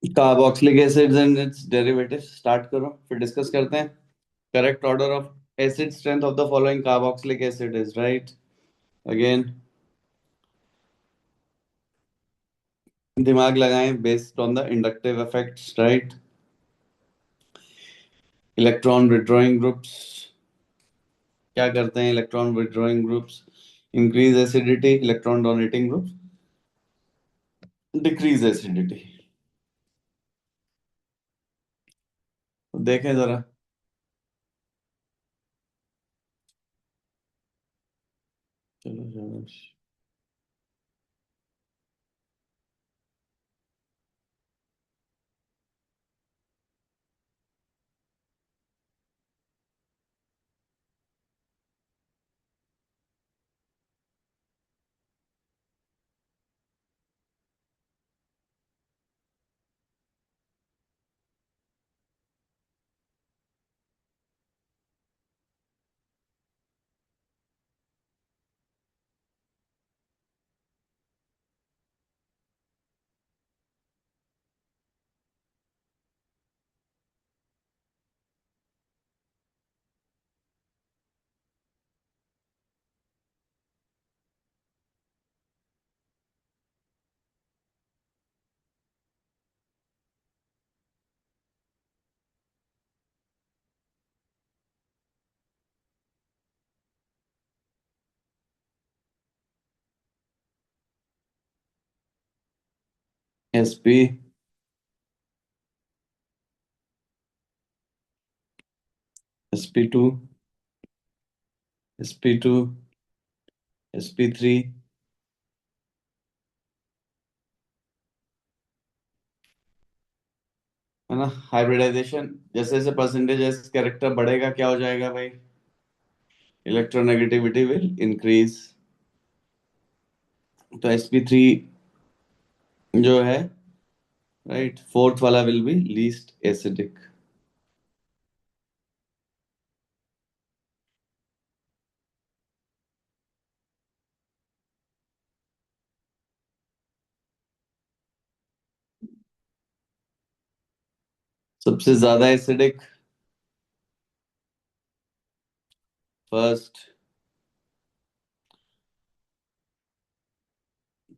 Carboxylic acids and it's derivatives start करो, फिर discuss करते हैं। Correct order of acid strength of the following carboxylic acid is right. Again दिमाग लगाएं based on the inductive effects right. Electron withdrawing groups क्या करते हैं? Electron withdrawing groups increase acidity, electron donating groups decrease acidity. देखें जरा। चलो चलो। sp sp2 sp2 sp3 है ना। हाइब्रिडाइजेशन जैसे जैसे परसेंटेज कैरेक्टर बढ़ेगा क्या हो जाएगा भाई? Electronegativity will increase. तो sp3 जो है राइट फोर्थ वाला विल बी लीस्ट एसिडिक। सबसे ज्यादा एसिडिक फर्स्ट,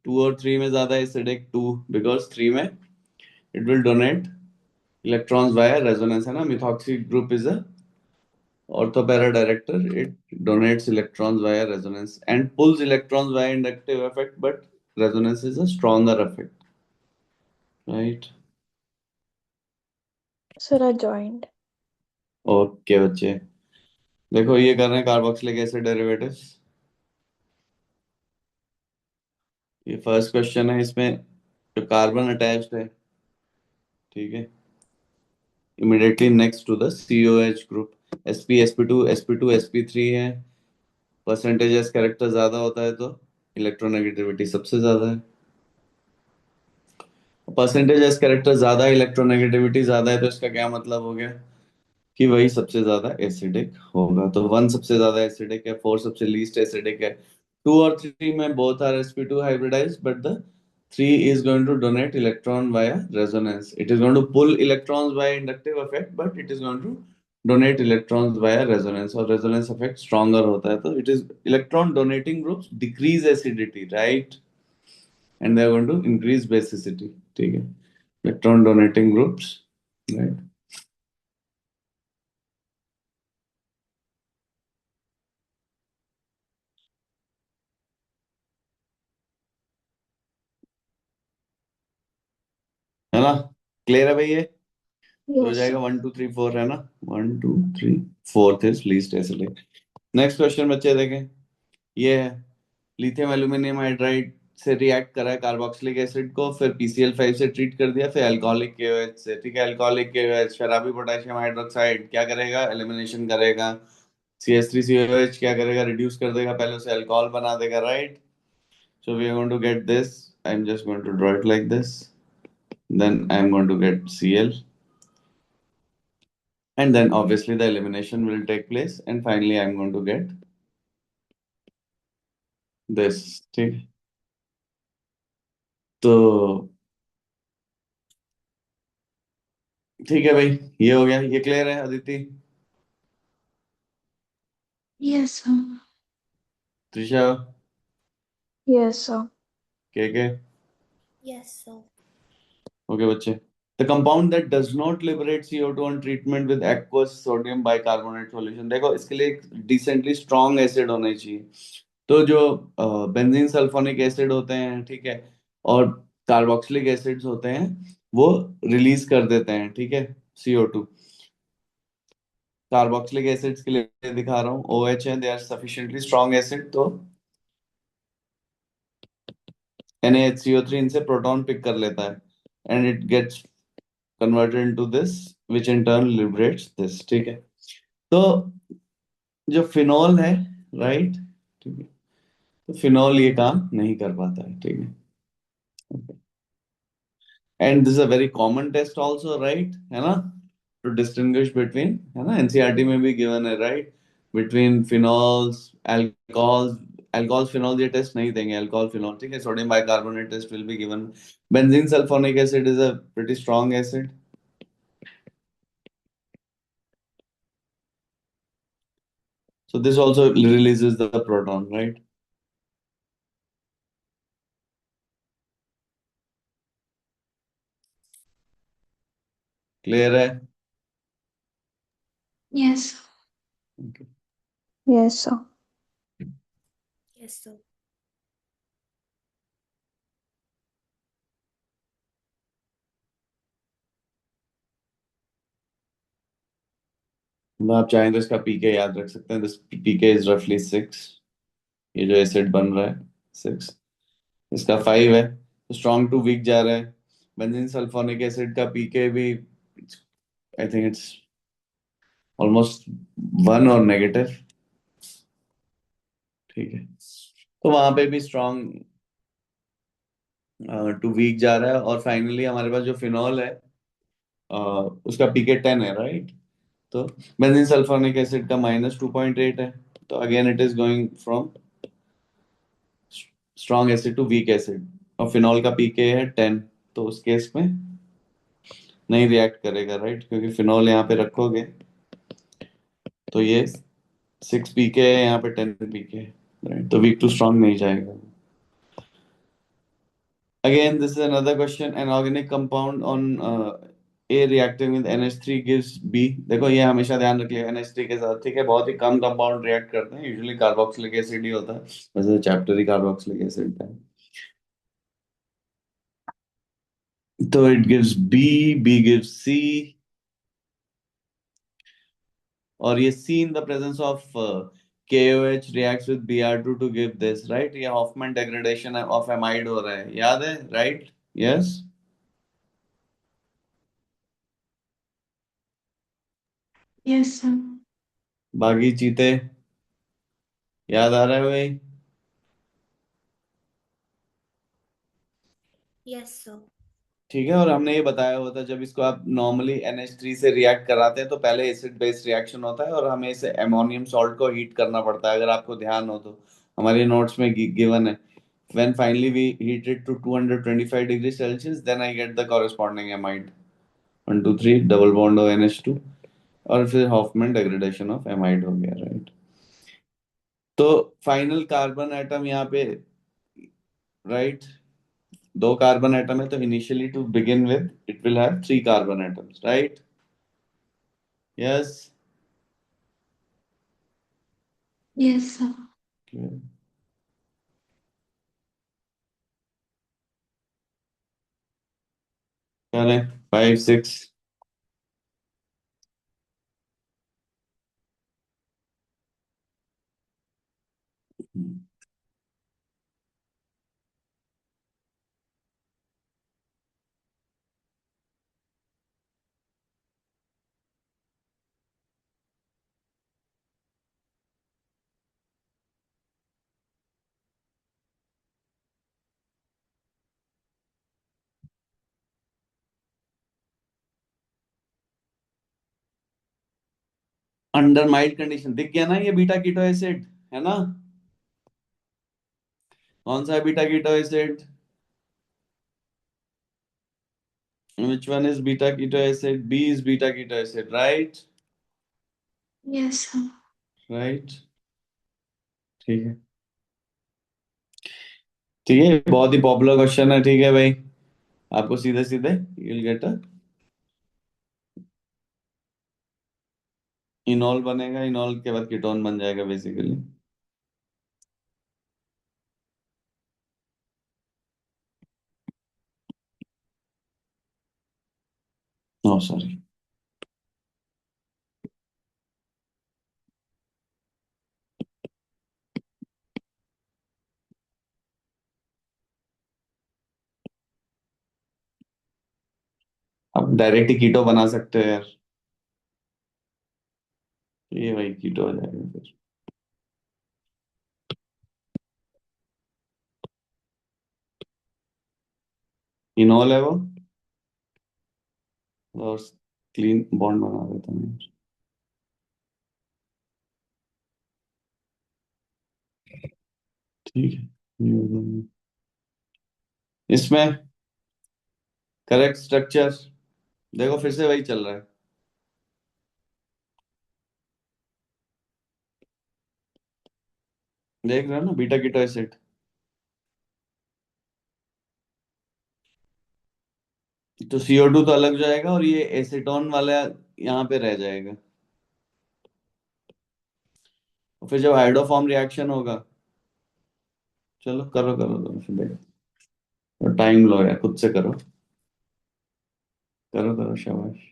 टू और थ्री में ज्यादा एसिडिक टू, बिकॉज थ्री में it will donate electrons via resonance है ना। Methoxy group is a ortho para director. It donates electrons via resonance and pulls electrons via inductive effect, but resonance is a stronger effect, right? Sir, I joined. Okay बच्चे, देखो ये कर रहे हैं carboxylic acid derivatives. ये first question है, इसमें जो कार्बन अटैच्ड है, ठीक है, immediately next to the COH group sp sp2 sp2 sp3 है। परसेंटेज कैरेक्टर ज्यादा होता है तो इलेक्ट्रोनेगेटिविटी सबसे ज्यादा है। परसेंटेज एस कैरेक्टर ज्यादा है, इलेक्ट्रोनेगेटिविटी ज्यादा है, तो इसका क्या मतलब हो गया कि वही सबसे ज्यादा एसिडिक होगा। तो वन सबसे ज्यादा एसिडिक है, फोर सबसे लीस्ट एसिडिक है। टू और थ्री में both are sp2 hybridised, but the three is going to donate electron via resonance. It is going to pull electrons via inductive effect, but it is going to donate electrons via resonance, और resonance effect stronger होता है, तो it is electron donating groups decrease acidity right, and they are going to increase basicity. ठीक है, electron donating groups right. है ना, clear है भाई ये? तो हो Yes, जाएगा sir. 1 2 3 4 है ना। 1 2 3 fourth is least acidic. Next question बच्चे देखें, ये है लिथियम एल्यूमिनियम हाइड्राइड से रिएक्ट करा है कार्बोक्सिलिक एसिड को, फिर PCl5 से ट्रीट कर दिया, फिर अल्कोहलिक KOH से। ठीक है, अल्कोहलिक KOH शराबी पोटेशियम हाइड्रोक्साइड क्या करेगा? एलिमिनेशन करेगा। CH3COH क्या करेगा? रिड्यूस कर देगा, पहले उसे अल्कोहल बना देगा right. So we are going to get this, I'm just going to draw it like this, then I'm going to get Cl, and then obviously the elimination will take place, and finally I'm going to get this। ठीक, तो ठीक है भाई, ये हो गया, ये clear है Aditi? Yes, sir. Trisha? Yes, sir. के? Yes, sir. ओके बच्चे। The compound that does not liberate CO2 on treatment with aqueous sodium bicarbonate solution, देखो इसके लिए एक डिसेंटली स्ट्रॉन्ग एसिड होना चाहिए। तो जो बेंजीन सल्फोनिक एसिड होते हैं, ठीक है, और कार्बोक्सिलिक एसिड्स होते हैं, वो रिलीज कर देते हैं, ठीक है, CO2। कार्बोक्सिलिक एसिड्स के लिए दिखा रहा हूँ, OH है, they are sufficiently strong acid, तो NaHCO3 इनसे प्रोटॉन पिक कर लेता है and it gets converted into this, which in turn liberates this, ठीक है। तो जो फिनॉल है, राइट, ठीक है, तो फिनॉल ये काम नहीं कर पाता है, ठीक है। And this is a very common test also, right, है ना, टू डिस्टिंग्विश बिटवीन, है ना, एनसीईआरटी में भी गिवन है, right, between phenols, alcohols. Alcohol phenol ये टेस्ट नहीं देंगे, अल्कोहल फिनॉल, ठीक है, sodium bicarbonate test will be given. Benzene sulphonic acid is a pretty strong acid, so this also releases the proton, right? Clear है? Yes. Okay. Yes, sir. Yes, sir. मतलब आप चाहें तो इसका पीके याद रख सकते हैं, दिस पीके इज रफली 6। ये जो एसिड बन रहा है, 6, इसका 5 है, तो स्ट्रॉन्ग टू वीक जा रहा है। बेंजीन सल्फोनिक एसिड का पीके भी, आई थिंक इट्स ऑलमोस्ट 1 और नेगेटिव, ठीक है, तो वहां पे भी स्ट्रॉन्ग टू वीक जा रहा है। और फाइनली हमारे पास जो फिनॉल है, उसका पीके 10 है, राइट। तो बेंजीन सल्फोनिक एसिड का -2.8 है, तो again it is going from strong acid to weak acid. और फिनॉल का पीके है 10, तो उस केस में नहीं रिएक्ट करेगा, राइट, क्योंकि फिनॉल यहाँ पे रखोगे तो ये 6 पीके है, यहाँ पे 10 पीके है, राइट, तो वीक टू स्ट्रॉन्ग नहीं जाएगा। Again this is another question, an organic compound on A reacting with NH3 gives B। देखो ये हमेशा ध्यान रखिएगा NH3 के साथ, ठीक है, बहुत ही कम कंपाउंड रिएक्ट करते हैं, यूजुअली कार्बोक्सिलिक एसिड ही होता है, वैसे चैप्टर ही कार्बोक्सिलिक एसिड का है। तो it gives B gives C, और ये C in the presence of KOH reacts with Br2 to give this, right, ये हॉफमैन डेग्रेडेशन ऑफ एमाइड हो रहा है, याद है, राइट? यस। Yes, sir. बागी चीते, याद आ रहा है भाई? Yes, sir. ठीक है, और हमने ये बताया हुआ था, जब इसको आप नॉर्मली NH3 से रिएक्ट कराते हैं तो पहले एसिड बेस रिएक्शन होता है और हमें इसे अमोनियम सॉल्ट को हीट करना पड़ता है, अगर आपको ध्यान हो तो, हमारे नोट्स में गिवन है। When finally we heat it to 225 degrees Celsius, then I get the corresponding amide, 1 2 3 double bond O NH2, और फिर हॉफमैन डेग्रेडेशन ऑफ एमाइड हो गया, राइट। तो फाइनल कार्बन एटम यहाँ पे, राइट, 2 कार्बन एटम है, तो initially to begin with it will have 3 carbon atoms, right? Yes. Yes, sir. चले, 5 6। अंडर माइल्ड कंडीशन दिख गया ना, ये बीटा कीटो एसिड है ना, कौन सा है beta keto acid? Which one is beta keto acid? B is beta keto acid, right? Yes, sir. Right. ठीक है, ठीक है, बहुत ही पॉपुलर क्वेश्चन है, ठीक है भाई। आपको सीधे सीधे you'll get a इनॉल बनेगा, इनॉल के बाद कीटोन बन जाएगा बेसिकली। No sorry. आप डायरेक्ट ही कीटो बना सकते हो यार। ये भाई कीटो हो जाएगा फिर। इनॉल है वो, और क्लीन बॉन्ड बना देता हूँ यार। ठीक है, ये हो जाएगा। इसमें करेक्ट स्ट्रक्चर देखो, फिर से वही चल रहा है। देख रहे हो ना, बीटा कीटो एसिड। तो CO2 तो अलग जाएगा और ये एसीटोन वाला यहाँ पे रह जाएगा। और फिर जब हाइड्रोफॉर्म रिएक्शन होगा, चलो करो करो करो, फिर देखो, टाइम लो यार, खुद से करो, करो करो, शाबाश।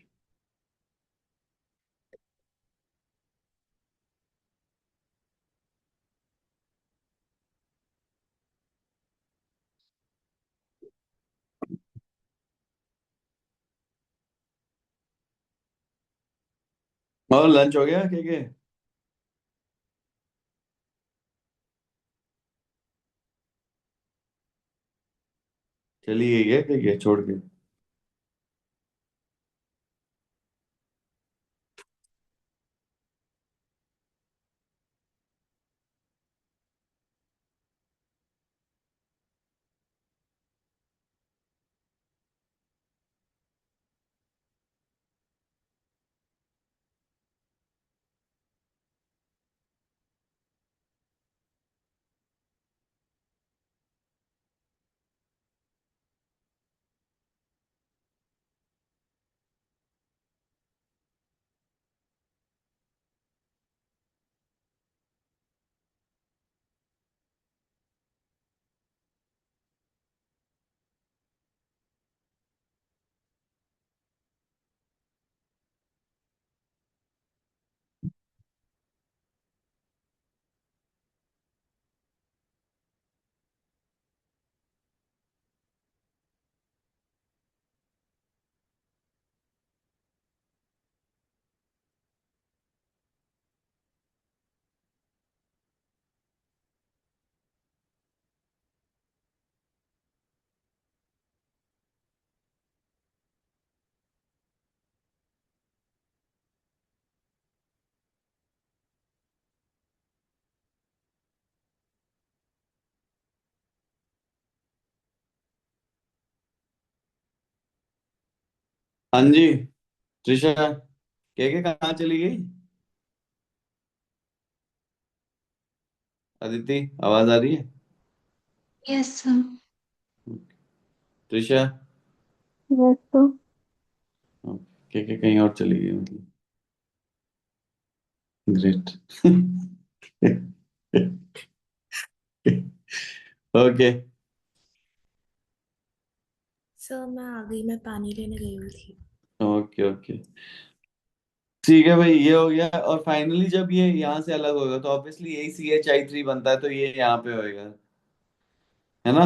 और लंच हो गया क्या? चली गई है क्या छोड़ के? हाँ जी। त्रिशा, के कहाँ चली गई? अदिति, आवाज आ रही है? Yes, sir. Trisha, Yes, sir. के कहीं और चली गई मतलब। ग्रेट। ओके। सर मैं आ गई, मैं पानी लेने गई हुई थी। ओके ओके, ठीक है भाई, ये हो गया। और फाइनली जब ये यहाँ से अलग होगा तो ऑब्वियसली यही CH3 बनता है, तो ये यहाँ पे होएगा, है ना?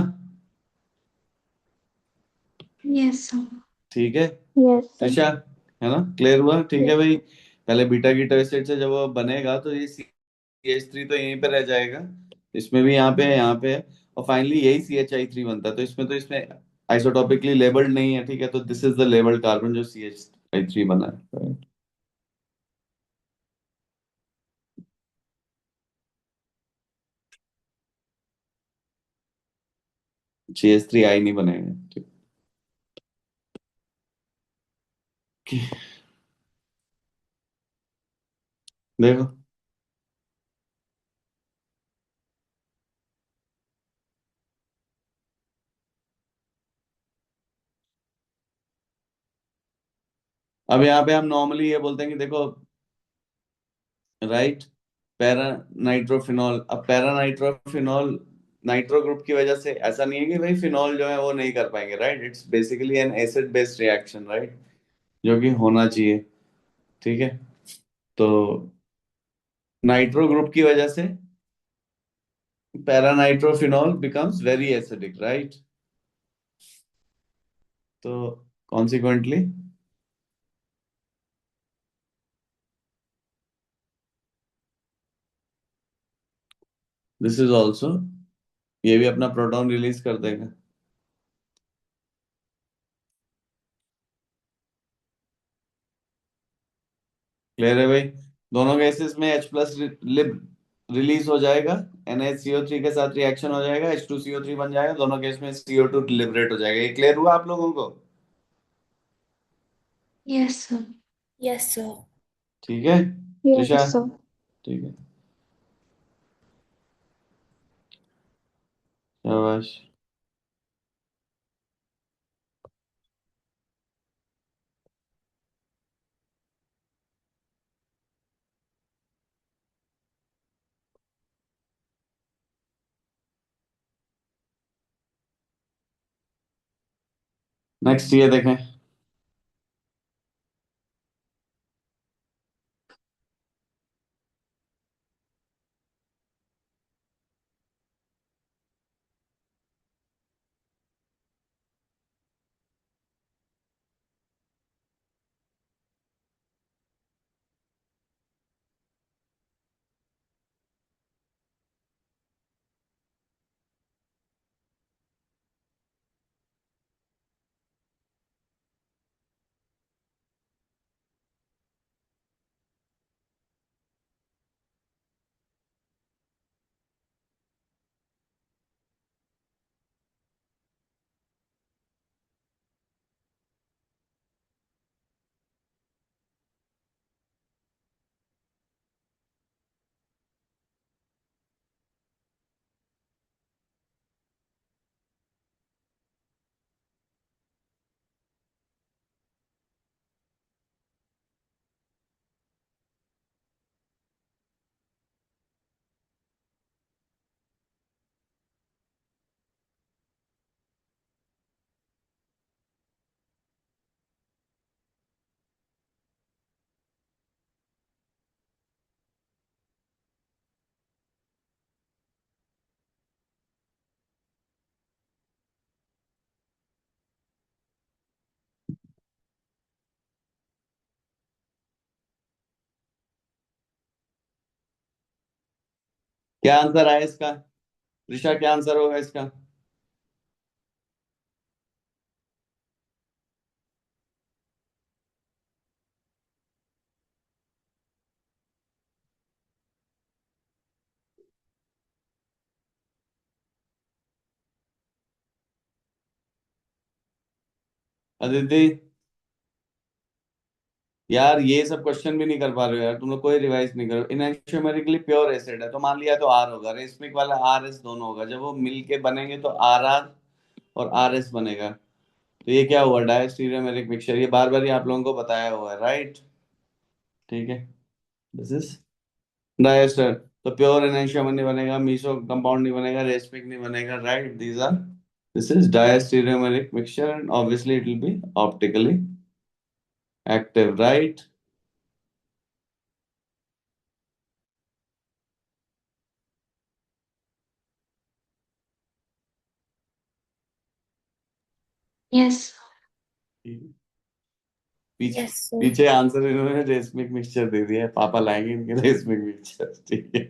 Yes, sir. ठीक है Yes, sir. त्रिशा, है ना? क्लियर हुआ? ठीक है Yes. भाई। पहले बीटा कीटो एसिड से जब वो बनेगा तो ये CH3 तो यहीं पे रह जाएगा, इसमें भी यहाँ पे है, यहाँ पे है, और फाइनली यही CH3 बनता है। तो इसमें, तो इसमें आइसोटॉपिकली लेबल्ड नहीं है, ठीक है? तो this is the labelled carbon जो CH3 बना है। CH3 आई नहीं बनेगा, ठीक। कि- देखो, अब यहाँ पे हम नॉर्मली ये बोलते हैं कि देखो, राइट, पैरा नाइट्रोफिनॉल। अब पैरा नाइट्रोफिनॉल नाइट्रो ग्रुप की वजह से ऐसा नहीं है कि भाई फिनॉल जो है वो नहीं कर पाएंगे, right. It's basically N acid based reaction, right, जो कि होना चाहिए। ठीक है। तो नाइट्रो ग्रुप की वजह से para nitrophenol becomes very acidic, right. तो कॉन्सिक्वेंटली दिस इज ऑल्सो, ये भी अपना प्रोटॉन रिलीज कर देगा। क्लियर है भाई। दोनों केसेस में H प्लस लिब रिलीज हो जाएगा, NaCO3 के साथ रिएक्शन हो जाएगा, H2CO3 बन जाएगा, दोनों केस में CO2 लिबरेट हो जाएगा। ये क्लियर हुआ आप लोगों को? Yes sir. Yes sir. ठीक है त्रिशा? Yes sir. ठीक है, शाबाश। नेक्स्ट ये देखें। क्या आंसर आया इसका? त्रिशा क्या आंसर होगा इसका? अदिति, यार ये सब क्वेश्चन भी नहीं कर पा रहे हो यार तुम लोग, कोई रिवाइज नहीं करो। इनएंशियोमेरिकली प्योर एसिड है तो मान लिया तो आर होगा, रेसमिक वाला आर एस दोनों होगा, जब वो मिलके बनेंगे तो आर आर और आर एस बनेगा। तो ये क्या हुआ? डायस्टीरियोमेरिक मिक्सचर। ये बार बार ही आप लोगों को बताया हुआ है, राइट। ठीक है, दिस इज डायस्टर। तो प्योर एनेंशियम नहीं बनेगा, मीसो कंपाउंड नहीं बनेगा, रेसमिक नहीं बनेगा, right. These are, this is diastereomeric mixture and obviously it will be optically active, right. Yes. पीछे यस सर। पीछे आंसर इन्होंने रेसमिक मिक्सचर दे दिया है, पापा लाएंगे इनके रेसमिक मिक्सचर। ठीक है,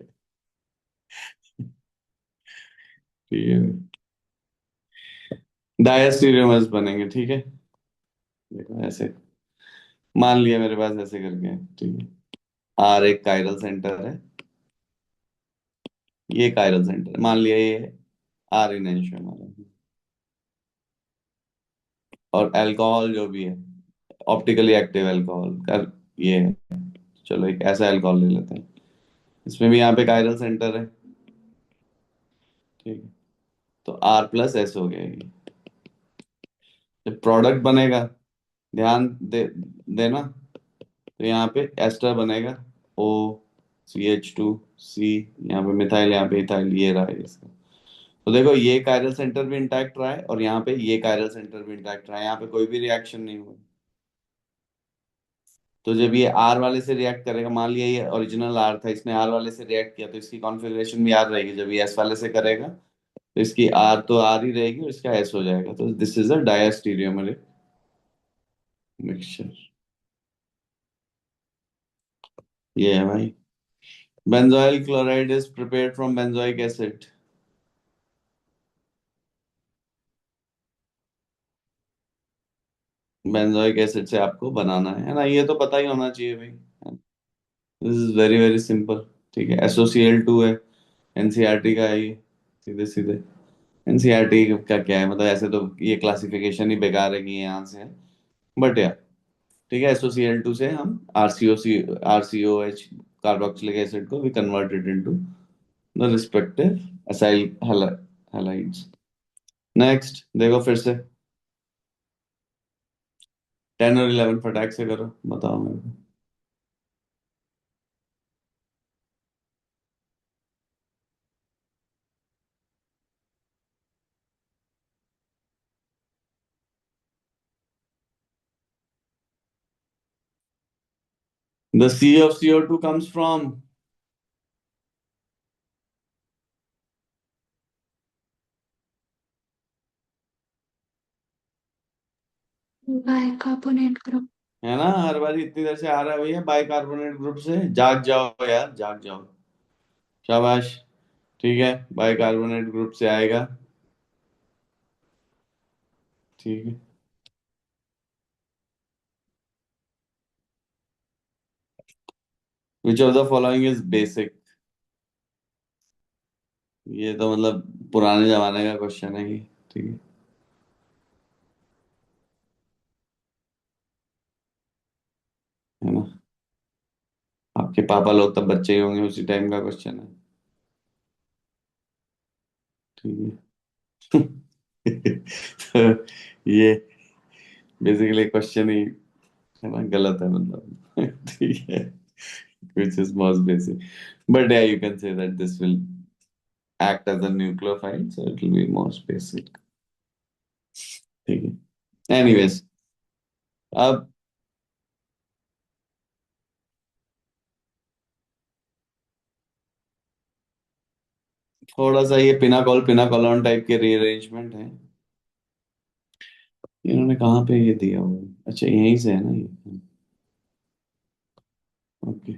ठीक है, डायस्टीरियोमर्स बनेंगे, ठीक है। देखो ऐसे, मान लिया मेरे पास ऐसे करके, ठीक है। आर एक कायरल सेंटर है, ये कायरल सेंटर है, मान लिया ये आर इनएंशियोमर है, और अल्कोहल जो भी है, ऑप्टिकली एक्टिव अल्कोहल कर, ये है। चलो एक ऐसा अल्कोहल ले लेते हैं, इसमें भी यहाँ पे कायरल सेंटर है। ठीक है, तो R+S हो गया ये। जब प्रोडक्ट बनेगा, ध्यान देना, तो यहाँ पे एस्टर बनेगा, OCH2C, यहाँ पे मिथाइल, यहाँ पे इथाइल, ये रहा है इसका। तो देखो ये कायरल सेंटर भी इंटैक्ट रहा है, और यहाँ पे ये कायरल सेंटर भी इंटैक्ट रहा है, यहाँ पे कोई भी रिएक्शन नहीं हुआ। तो जब ये R वाले से रिएक्ट करेगा, मान लिया ये ओरिजिनल R था, इसने R वाले से रिएक्ट किया, तो इसकी कॉन्फ़िगरेशन भी R रहेगी। जब ये S वाले से करेगा, तो इसकी R तो R ही रहेगी, और इसका S हो जाएगा। तो दिस इज अ डायस्टीरियोमेरिक मिक्सचर। ये है भाई। Benzoyl chloride is prepared from benzoic acid. Benzoic acid से आपको बनाना है ना, ये तो पता ही होना चाहिए भाई। This is very very simple. ठीक है, SOCl2 है, एनसीईआरटी का है ये, सीधे सीधे। एनसीईआरटी का क्या है, मतलब ऐसे तो ये क्लासिफिकेशन ही बेकार है कि ये यहाँ से है, बट यार ठीक है। SOCl2 से हम RCOH कार्बोक्सिलिक एसिड को we converted into the respective acyl halides. Next देखो फिर से 10 और 11 फटाक से करो, बताओ मेरे को। The C of CO2 comes from, bicarbonate group. है ना, हर बार इतनी देर से आ रहा है भैया, बाइकार्बोनेट ग्रुप से। जाग जाओ यार, जाग जाओ, शाबाश। ठीक है, बाइकार्बोनेट ग्रुप से आएगा। ठीक है, which of the following is basic. ये तो मतलब पुराने जमाने का क्वेश्चन है ये। ठीक है, है ना, आपके पापा लोग तब बच्चे ही होंगे, उसी टाइम का क्वेश्चन है। ठीक है। तो ये बेसिकली क्वेश्चन ही, है ना, गलत है मतलब। ठीक है, which is most basic, but yeah, you can say that this will act as a nucleophile, so it will be most basic। ठीक है, एनीवेज, अब थोड़ा सा ये पिनाकोलॉन टाइप के रीअरेंजमेंट है। इन्होंने कहाँ पे ये दिया हुआ है? अच्छा यहीं से है ना ये। ओके,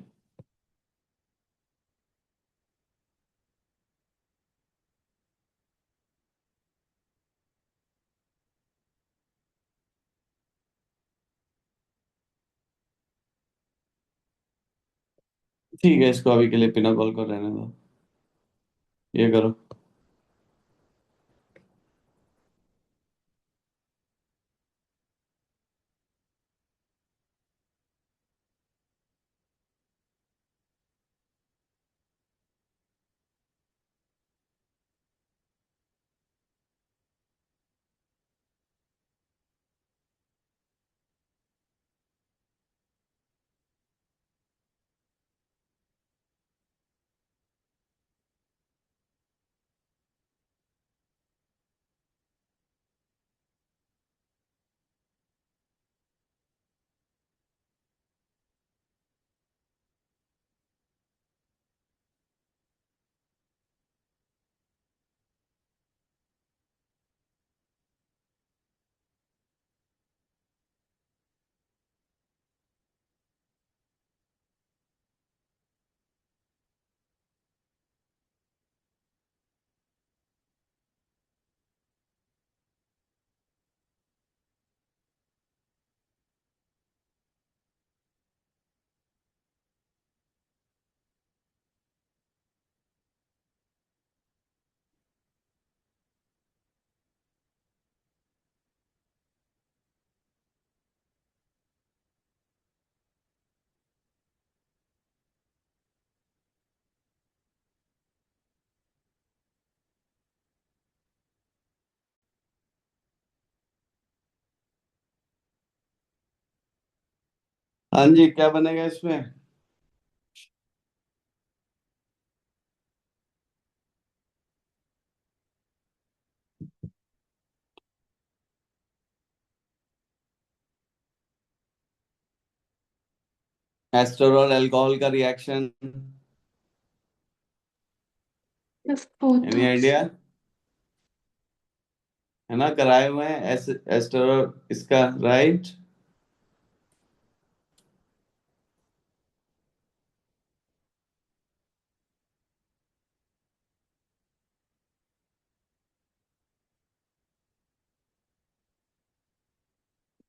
ठीक है, इसको अभी के लिए पिनाकोल को रहने दो। ये करो। हाँ जी, क्या बनेगा इसमें? एस्टर और अल्कोहल का reaction. Both any of idea? है ना, कराए हुए हैं एस्टर और इसका, राइट।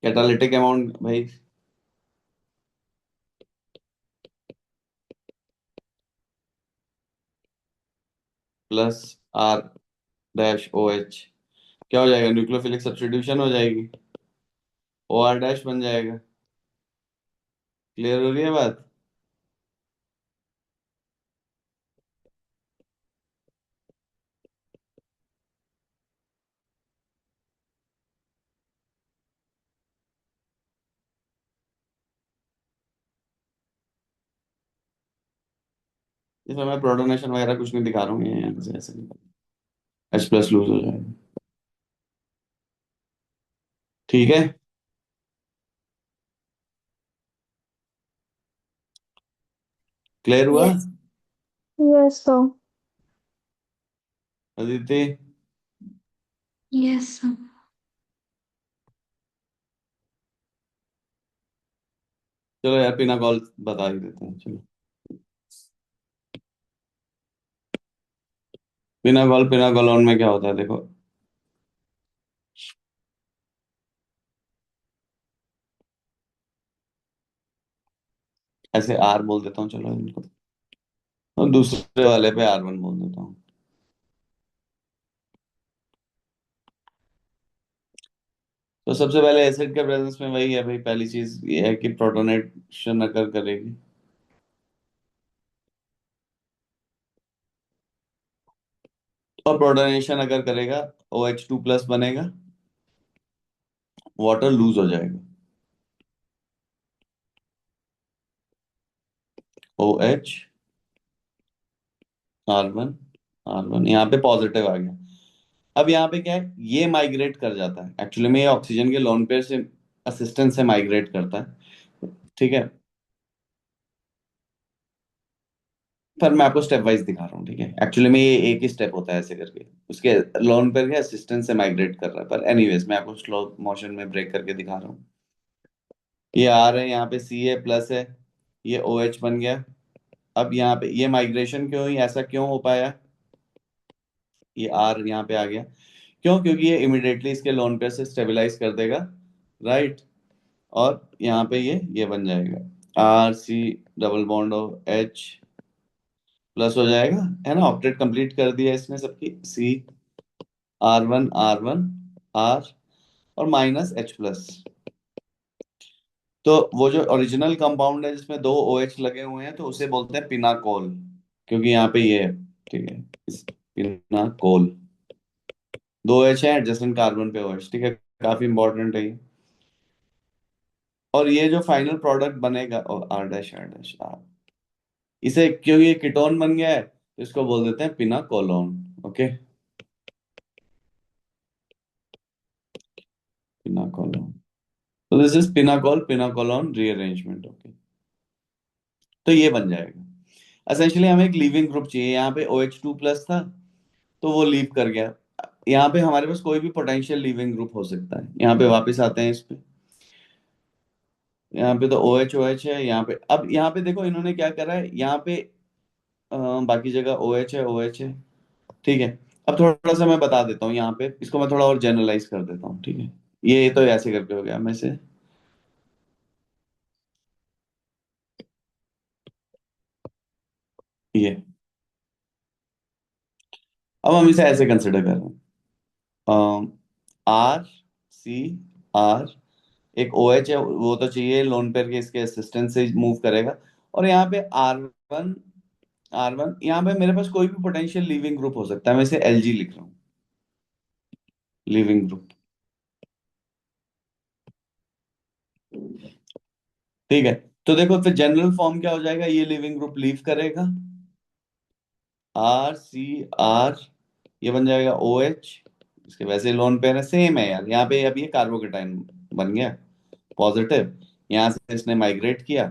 कैटालिटिक अमाउंट भाई, plus R dash O H, क्या हो जाएगा? न्यूक्लियोफिलिक सब्स्टिट्यूशन हो जाएगी, ओ आर डैश बन जाएगा। क्लियर हो रही है बात? इसमें मैं प्रोटोनेशन वगैरह कुछ नहीं दिखा रहा हूँ, ये यहाँ से ऐसे एच प्लस लूज हो जाएगा। ठीक है, क्लियर हुआ? Yes. Yes, sir. Aditi, yes, sir. चलो यार पिना कॉल बता ही देते हैं, चलो। पिना कॉलोन में क्या होता है देखो। ऐसे आर बोल देता हूँ चलो इनको, और दूसरे वाले पे आर वन बोल देता हूँ। तो सबसे पहले एसिड के प्रेजेंस में वही है भाई, पहली चीज ये है कि प्रोटोनेशन अगर करेगी, और प्रोटोनेशन अगर करेगा ओ एच टू प्लस बनेगा, वाटर लूज हो जाएगा, O H R one, R one यहाँ पे पॉजिटिव आ गया। अब यहाँ पे क्या है, ये माइग्रेट कर जाता है, एक्चुअली में ये ऑक्सीजन के लोन पेयर से असिस्टेंस से माइग्रेट करता है, ठीक है। पर मैं आपको स्टेप वाइज दिखा रहा हूँ, ठीक है। एक्चुअली में ये एक ही स्टेप होता है ऐसे करके, उसके लोन पेयर के असिस्टेंस से माइग्रेट कर रहा है, पर एनीवेज मैं आपको स्लो मोशन में ब्रेक करके दिखा रहा हूँ। ये आर है, यहाँ पे सी है प्लस है, ये ओ एच बन गया। अब यहाँ पे ये माइग्रेशन क्यों हुई, ऐसा क्यों हो पाया, ये आर यहाँ पे आ गया, क्यों? क्योंकि ये इमिडिएटली इसके लोन पेयर से स्टेबलाइज कर देगा, राइट। और यहाँ पे ये बन जाएगा, R C double bond of H plus हो जाएगा, है ना। ऑक्टेट कंप्लीट कर दिया इसने सबकी, सी आर वन आर, और माइनस एच प्लस। तो वो जो ओरिजिनल कंपाउंड है जिसमें दो ओ एच लगे हुए हैं, तो उसे बोलते हैं पिनाकोल, क्योंकि यहाँ पे ये है, ठीक है। पिनाकोल, दो एच है एडजेसेंट कार्बन पे ओ एच, ठीक है। काफी इंपॉर्टेंट है ये। और ये जो फाइनल प्रोडक्ट बनेगा, और आर डैश आर, इसे क्योंकि ये कीटोन बन गया है तो इसको बोल देते हैं पिनाकोलोन। ओके, पिनाकोलोन। तो दिस इज पिनाकोलोन रीअरेंजमेंट। ओके, तो ये बन जाएगा। एसेंशियली हमें एक लीविंग ग्रुप चाहिए, यहाँ पे ओ एच टू प्लस था तो वो लीव कर गया। यहाँ पे हमारे पास कोई भी पोटेंशियल लीविंग ग्रुप हो सकता है। यहाँ पे वापस आते हैं इस पे, यहाँ पे तो ओ एच है यहाँ पे। अब यहाँ पे देखो इन्होंने क्या करा है, यहाँ पे बाकी जगह ओ एच है, ठीक है। अब थोड़ा सा मैं बता देता हूँ, यहाँ पे इसको मैं थोड़ा और जनरलाइज कर देता हूँ, ठीक है। ये तो ऐसे करके हो गया मैं से, ये। अब हम इसे ऐसे कंसिडर कर रहे हैं, आर सी आर, एक ओ एच है वो तो चाहिए लोन पेयर के, इसके असिस्टेंट से मूव करेगा। और यहाँ पे वन आर वन, यहाँ पे मेरे पास कोई भी पोटेंशियल लीविंग ग्रुप हो सकता है, मैं इसे एल जी लिख रहा हूँ, लीविंग ग्रुप, ठीक है। तो देखो फिर जनरल फॉर्म क्या हो जाएगा, ये लिविंग ग्रुप लीव करेगा, RCR, ये बन जाएगा OH, इसके वैसे लोन पेयर है, सेम है यार, यहाँ पे अब ये कार्बोकेटाइन बन गया पॉजिटिव, यहाँ से इसने माइग्रेट किया,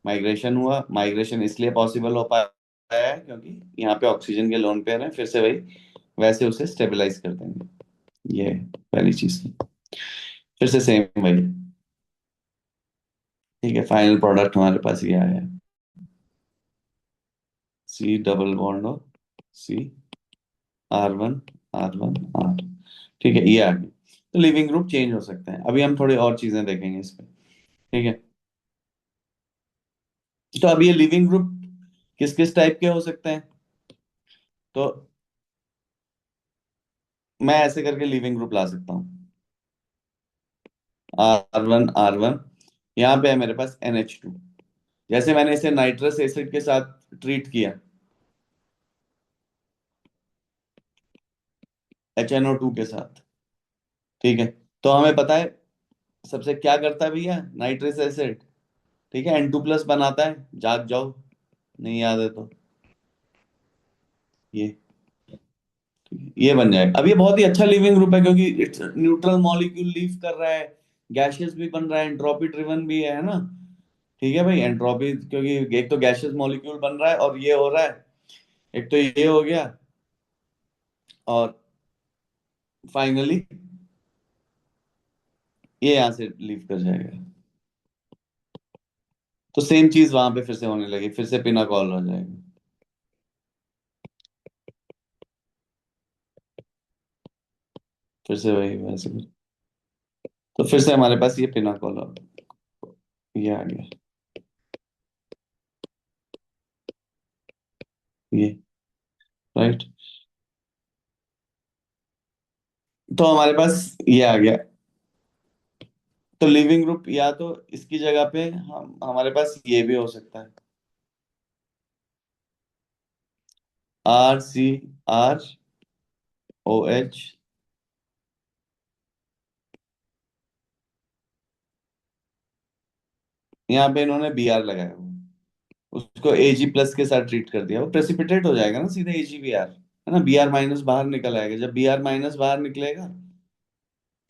माइग्रेशन हुआ, माइग्रेशन इसलिए पॉसिबल हो पाया है क्योंकि यहाँ पे ऑक्सीजन के लोन पेयर हैं, फिर से वही वैसे उसे स्टेबलाइज कर देंगे, ये पहली चीज थी। फिर से सेम वही, ठीक है, फाइनल प्रोडक्ट हमारे पास ये आया है, C डबल बॉन्ड और C, R1 R1 R, ठीक है, ये आ गया। तो लिविंग ग्रुप चेंज हो सकते हैं, अभी हम थोड़ी और चीजें देखेंगे इस पे, ठीक है। तो अब ये लिविंग ग्रुप किस किस टाइप के हो सकते हैं, तो मैं ऐसे करके लिविंग ग्रुप ला सकता हूँ, R1 यहाँ पे है मेरे पास NH2, जैसे मैंने इसे नाइट्रस एसिड के साथ ट्रीट किया, HNO2 के साथ, ठीक है। तो हमें पता है सबसे क्या करता है भैया नाइट्रस एसिड, ठीक है, N2+ बनाता है, जाग जाओ, नहीं याद है तो ये, ये बन जाए। अब ये बहुत ही अच्छा लिविंग ग्रुप है क्योंकि इट्स न्यूट्रल मॉलिक्यूल लीव कर रहा है, गैसेस भी बन रहा है, एंट्रोपी ड्रिवन भी है ना, ठीक है भाई, एंट्रोपी क्योंकि एक तो गैसेस मॉलिक्यूल बन रहा है और ये हो रहा है, एक तो ये हो गया, और फाइनली ये यहां से लीव कर जाएगा, तो सेम चीज वहां पे फिर से होने लगी, फिर से पिनाकॉल हो जाएगा, फिर से वही वैसे, तो फिर से हमारे पास ये पिनाकॉल ये आ गया, ये राइट, तो हमारे पास ये आ गया। तो लिविंग ग्रुप या तो इसकी जगह पे हम हमारे पास ये भी हो सकता है, RCROH, यहाँ पे इन्होंने BR लगाया हुआ, उसको Ag+ के साथ ट्रीट कर दिया, वो प्रेसिपिटेट हो जाएगा ना सीधे AgBr, है ना, Br- बाहर निकल आएगा, जब Br- बाहर निकलेगा,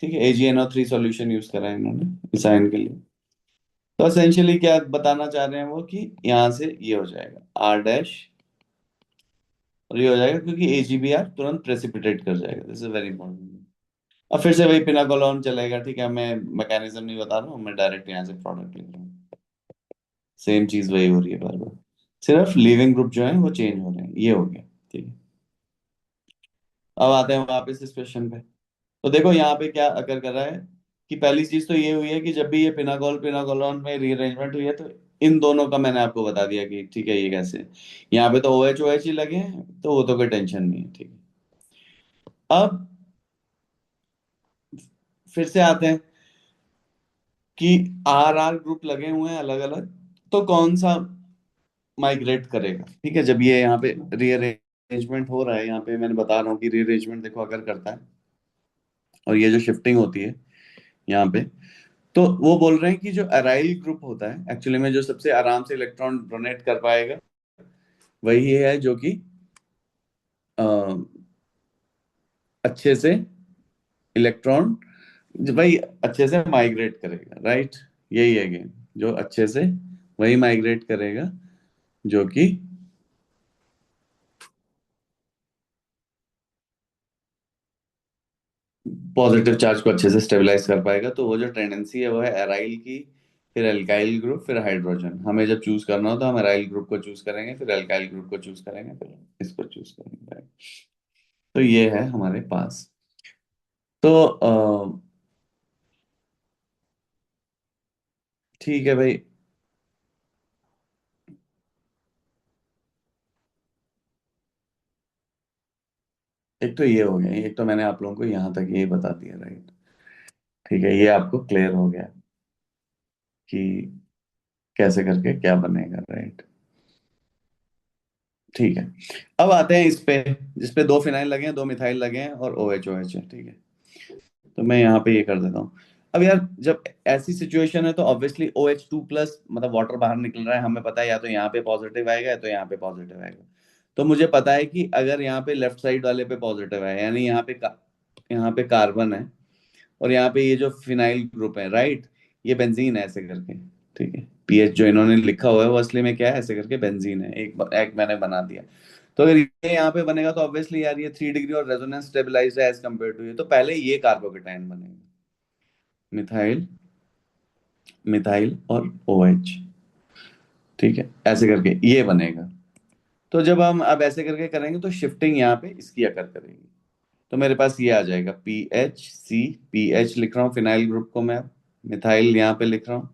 ठीक है, AgNO3 सॉल्यूशन यूज करा है इन्होंने इस आयन के लिए। तो एसेंशियली क्या बताना चाह रहे हैं वो कि यहाँ से ये हो जाएगा R' और ये हो जाएगा क्योंकि AgBr तुरंत प्रेसिपिटेट कर जाएगा, दिस इज वेरी इंपॉर्टेंट। अब फिर से वही पिनाकोलोन चलेगा, ठीक है, मैं मैकेनिज्म नहीं बता रहा हूँ, मैं डायरेक्ट यहाँ से प्रोडक्ट लिख रहा हूँ, सेम चीज वही हो रही है बार बार, सिर्फ लिविंग ग्रुप जो है वो चेंज हो रहे हैं, ये हो गया, ठीक है। अब आते हैं वापस इस क्वेश्चन पे, तो देखो यहाँ पे क्या अकर कर रहा है कि पहली चीज तो ये हुई है कि जब भी ये पिनाकोल पिनाकोलोन में रीअरेंजमेंट हुई है तो इन दोनों का मैंने आपको बता दिया कि ठीक है ये कैसे, यहाँ पे तो OH OH ही लगे हैं, तो वो तो कोई टेंशन नहीं है, ठीक है। अब फिर से आते हैं कि RR ग्रुप लगे हुए हैं अलग अलग, तो कौन सा माइग्रेट करेगा, ठीक है, जब ये यहाँ पे रीअरेंजमेंट हो रहा है, यहाँ पे मैंने बता रहा हूँ कि रीअरेंजमेंट देखो अगर करता है और ये जो शिफ्टिंग होती है यहाँ पे, तो वो बोल रहे हैं कि जो अराइल ग्रुप होता है एक्चुअली में जो सबसे आराम से इलेक्ट्रॉन डोनेट कर पाएगा वही है जो कि अ, अच्छे से इलेक्ट्रॉन, भाई अच्छे से माइग्रेट करेगा, राइट, यही है गेम, जो अच्छे से वही माइग्रेट करेगा जो कि पॉजिटिव चार्ज को अच्छे से स्टेबलाइज कर पाएगा, तो वो जो टेंडेंसी है वो है एराइल की, फिर एल्काइल ग्रुप, फिर हाइड्रोजन, हमें जब चूज करना हो तो हम एराइल ग्रुप को चूज करेंगे, फिर एल्काइल ग्रुप को चूज करेंगे, फिर इसको चूज करेंगे, तो ये है हमारे पास। तो ठीक है भाई, एक तो ये हो गया, एक तो मैंने आप लोगों को यहाँ तक ये बता दिया, राइट, ठीक है, ये आपको क्लियर हो गया कि कैसे करके क्या बनेगा, राइट, ठीक है। अब आते हैं इस पे जिसपे दो फिनाइल लगे हैं, दो मिथाइल लगे हैं और OH OH है, ठीक है, तो मैं यहाँ पे ये कर देता हूँ। अब यार जब ऐसी सिचुएशन है तो ऑब्वियसली OH2+ मतलब वाटर बाहर निकल रहा है, हमें पता है या तो यहाँ पे पॉजिटिव आएगा या तो यहाँ पे पॉजिटिव आएगा। तो मुझे पता है कि अगर यहाँ पे लेफ्ट साइड वाले पे पॉजिटिव है, यानी यहाँ पे कार्बन है, और यहाँ पे ये जो फिनाइल ग्रुप है, राइट, ये बेंजीन है ऐसे करके। ठीक है, पीएच जो इन्होंने लिखा हुआ है वो असली में क्या है, ऐसे करके बेंजीन है, एक मैंने बना दिया। तो अगर ये यहाँ पे बनेगा तो ऑब्वियसली यार ये 3 डिग्री और रेजोनेंस स्टेबलाइज्ड है एज कम्पेयर टू ये, तो पहले ये कार्बोकेटाइन बनेगा, मिथाइल, मिथाइल और OH। ठीक है, ऐसे करके ये बनेगा। तो जब हम अब ऐसे करके करेंगे तो शिफ्टिंग यहाँ पे इसकी अकर करेगी। तो मेरे पास ये आ जाएगा PHC, PH लिख रहा हूँ फिनाइल ग्रुप को मैं, मिथाइल यहाँ पे लिख रहा हूँ,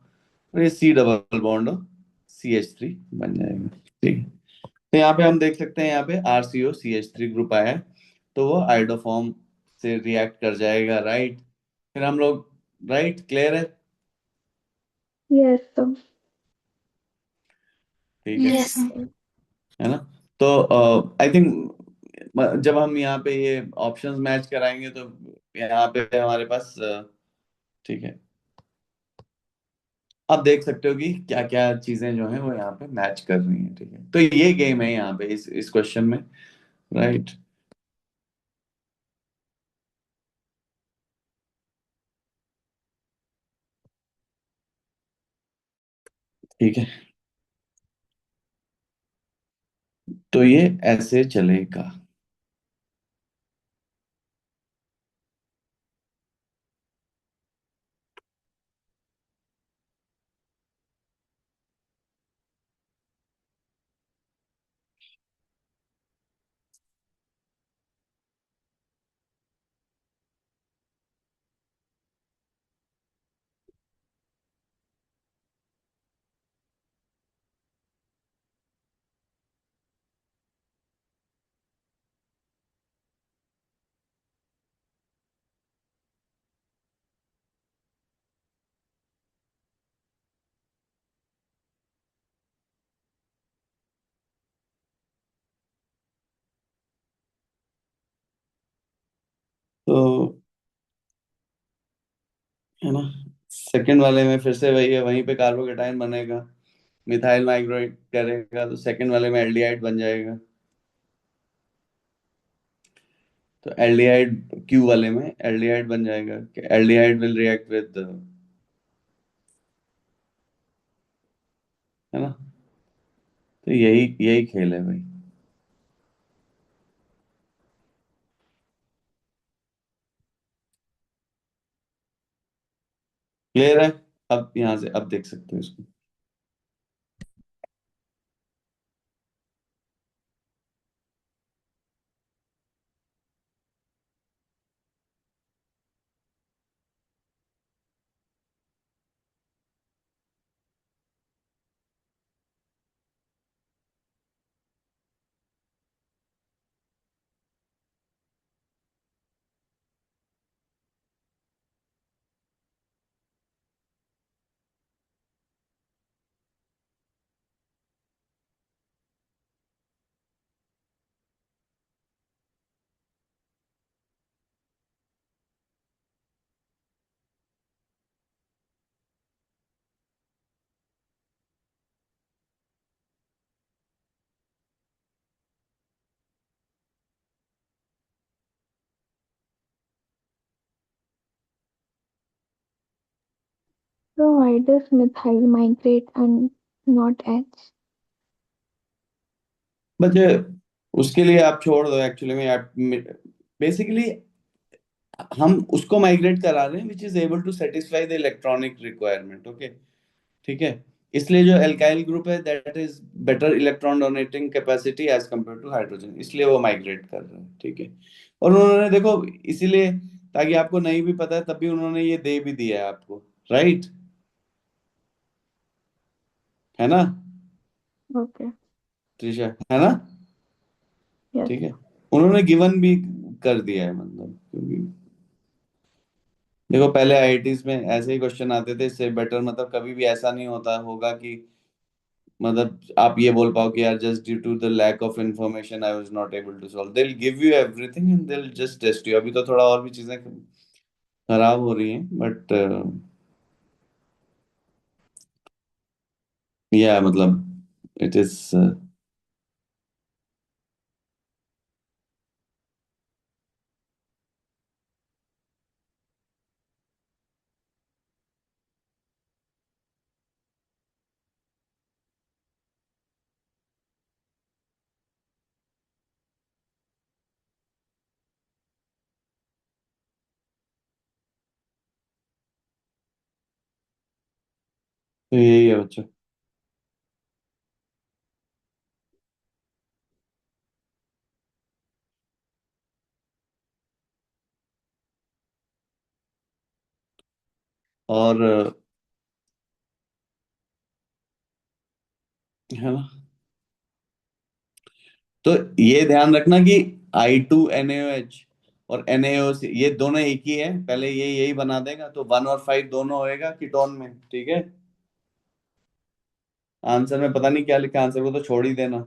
और ये C डबल बॉन्ड और CH3 बन जाएगा। ठीक है, तो यहाँ पे हम देख सकते हैं यहाँ पे RCOCH3 ग्रुप आया है, तो वो आइडोफॉर्म से रिएक्ट कर जाएगा, राइट। फिर हम लोग, राइट, क्लियर है? Yes, sir. ठीक है Yes, यस sir. सर। है ना? तो आई थिंक जब हम यहाँ पे ये ऑप्शंस मैच कराएंगे तो यहाँ पे हमारे पास ठीक है, आप देख सकते हो कि क्या क्या चीजें जो हैं वो यहाँ पे मैच कर रही हैं। ठीक है, तो ये गेम है यहाँ पे इस क्वेश्चन में, राइट। ठीक है, तो ये ऐसे चलेगा। तो है ना, सेकंड वाले में फिर से वही है, वहीं पे कार्बोकेटाइन बनेगा, मिथाइल माइग्रेट करेगा तो सेकंड वाले में एल्डिहाइड बन जाएगा। तो एल्डिहाइड क्यू वाले में एल्डिहाइड बन जाएगा, एल्डिहाइड विल रिएक्ट विद, है ना? तो यही यही खेल है भाई। क्लियर है? अब यहाँ से अब देख सकते हो इसको। So why does methyl migrate and not H? But उसके लिए आप छोड़ दो, एक्चुअली में बेसिकली हम उसको माइग्रेट करा रहे हैं which is able to satisfy the electronic requirement. Okay, ठीक है, इसलिए जो एल्काइल ग्रुप है that is better electron donating capacity as compare to hydrogen, इसलिए वो माइग्रेट कर रहे हैं। ठीक है, और उन्होंने देखो, इसीलिए ताकि आपको नहीं भी पता है तब भी उन्होंने ये दे भी दिया है आपको, राइट, है ना Okay. त्रिशा, है ना? Yes. ठीक है, उन्होंने गिवन भी कर दिया है, मतलब क्योंकि देखो पहले आईआईटीज में ऐसे ही क्वेश्चन आते थे, इससे बेटर मतलब कभी भी ऐसा नहीं होता होगा कि मतलब आप ये बोल पाओ कि यार just due to the lack of information I was not able to solve, they will give you everything and they will just test you. अभी तो थोड़ा और भी चीजें खराब हो रही हैं, बट या मतलब इट इज। तो यही है बच्चों। और है ना। तो ये ध्यान रखना कि I2NaOH और NaOC ये दोनों एक ही है, पहले ये यही बना देगा तो 1 और 5 दोनों होएगा कीटोन में, ठीक है। आंसर में पता नहीं क्या लिखा, आंसर को तो छोड़ ही देना।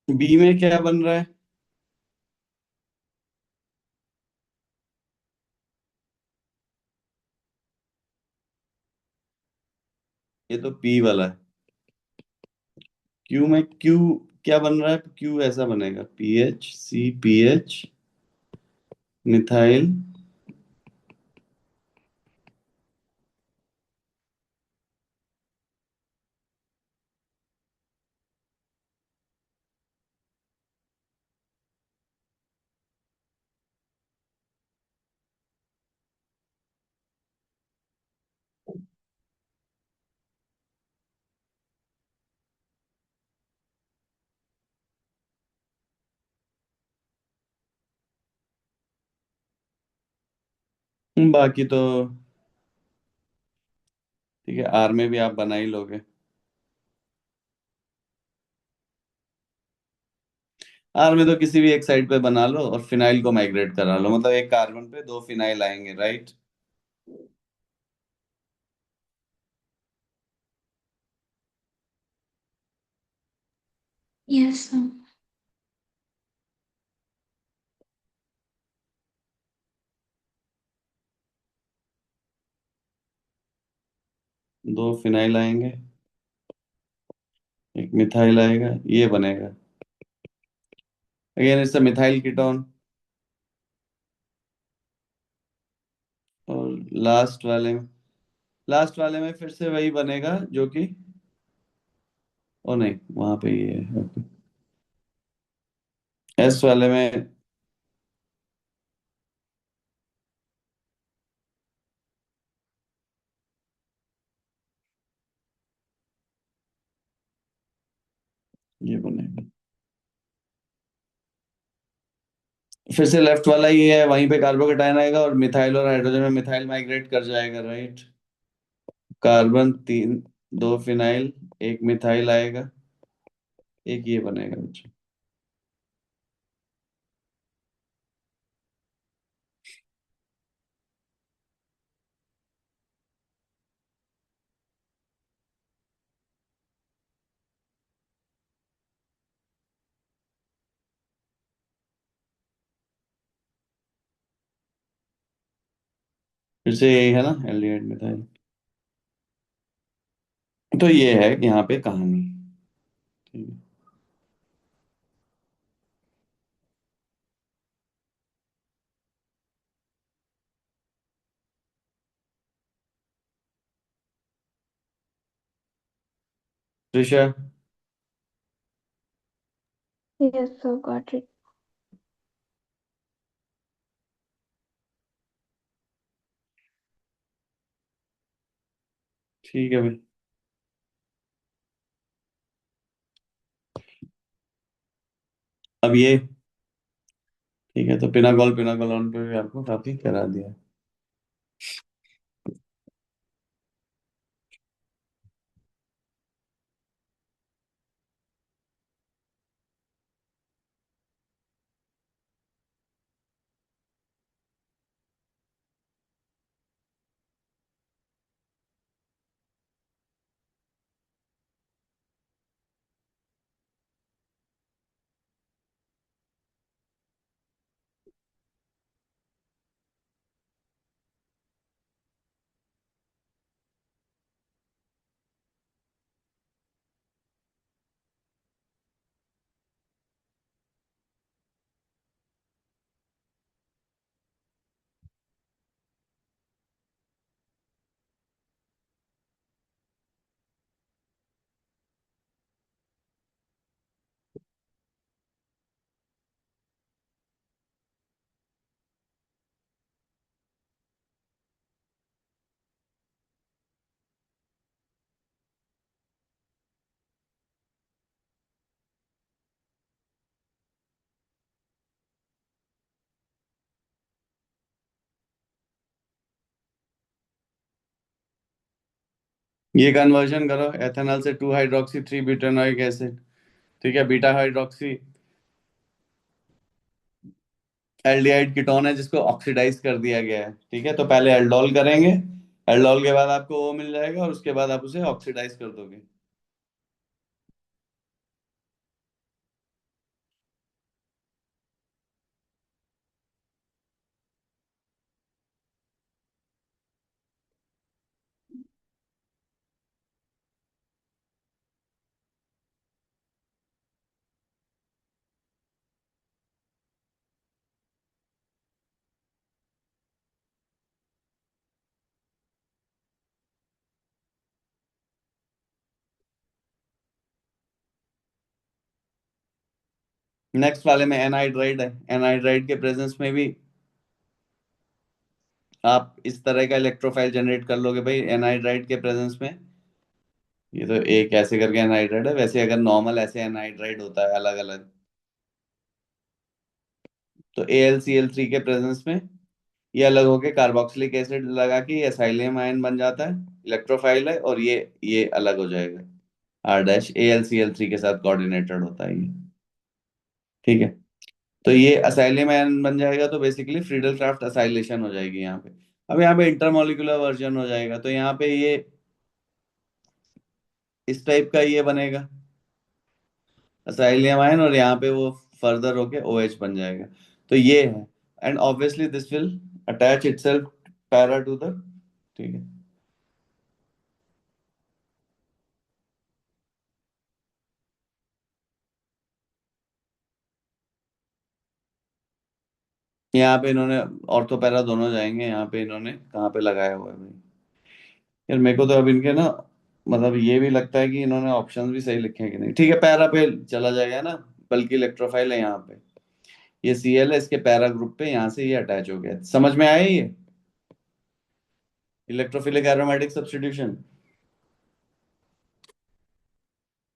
बी में क्या बन रहा है? ये तो पी वाला है। क्यू में क्यू क्या बन रहा है? क्यू ऐसा बनेगा, PHCPH मिथाइल। बाकी तो ठीक है, आर में भी आप बना ही लोगे। आर में तो किसी भी एक साइड पे बना लो और फिनाइल को माइग्रेट करा लो, मतलब एक कार्बन पे 2 फिनाइल आएंगे, राइट। Yes sir. 2 फिनाइल आएंगे, एक मिथाइल आएगा, ये बनेगा अगेन इससे मिथाइल कीटोन। और लास्ट वाले में फिर से वही बनेगा जो कि, ओ नहीं, वहां पे ये है, एस वाले में। ये बनेगा। फिर से लेफ्ट वाला ये है, वहीं पे कार्बोकेटायन आएगा और मिथाइल और हाइड्रोजन में मिथाइल माइग्रेट कर जाएगा, राइट। कार्बन तीन, दो फिनाइल, एक मिथाइल आएगा, एक ये बनेगा बच्चों। फिर से यही है ना, एल्डिहाइड मिथाइल। तो ये है कि यहाँ पे कहानी, ठीक है। Trisha, Yes, sir, got it. ठीक है भाई। अब ये ठीक है, तो पिनाकोल पे भी आपको काफी करा दिया। ये कन्वर्जन करो, एथेनॉल से 2 हाइड्रोक्सी 3 ब्यूटेनॉइक एसिड, ठीक है। बीटा हाइड्रोक्सी एल्डिहाइड कीटोन है जिसको ऑक्सीडाइज कर दिया गया है, ठीक है। तो पहले एल्डोल करेंगे, एल्डोल के बाद आपको वो मिल जाएगा और उसके बाद आप उसे ऑक्सीडाइज कर दोगे। नेक्स्ट वाले में एनहाइड्राइड है, एनहाइड्राइड के प्रेजेंस में भी आप इस तरह का इलेक्ट्रोफाइल जनरेट कर लोगे भाई, एनहाइड्राइड के प्रेजेंस में। ये तो एक ऐसे करके एनहाइड्राइड है, वैसे अगर नॉर्मल ऐसे एनहाइड्राइड होता है अलग अलग, तो AlCl3 के प्रेजेंस में ये अलग होके कार्बोक्सिलिक एसिड लगा के ये एसाइलियम आयन बन जाता है, इलेक्ट्रोफाइल है, और ये अलग हो जाएगा, R डैश AlCl3 के साथ कोऑर्डिनेटेड होता है ये, ठीक है। तो ये असाइलियम आयन बन जाएगा, तो बेसिकली फ्रीडल क्राफ्ट असाइलेशन हो जाएगी यहाँ पे। अब यहाँ पे इंटरमोलिकुलर वर्जन हो जाएगा, तो यहाँ पे ये इस टाइप का ये बनेगा असाइलियम आयन, और यहाँ पे वो फर्दर होके OH बन जाएगा। तो ये है, and obviously this will attach itself para two the, ठीक है। यहाँ पे इन्होंने ऑर्थो पैरा दोनों जाएंगे, यहाँ पे इन्होंने कहाँ पे लगाया हुआ है भाई। यार मेरे को तो अब इनके ना, मतलब ये भी लगता है कि इन्होंने ऑप्शंस भी सही लिखे हैं कि नहीं, ठीक है। पैरा पे चला जाएगा ना, बल्कि इलेक्ट्रोफाइल है यहाँ पे, ये Cl है, इसके पैरा ग्रुप पे यहाँ से ये अटैच हो गया, समझ में आया ये electrophilic aromatic substitution.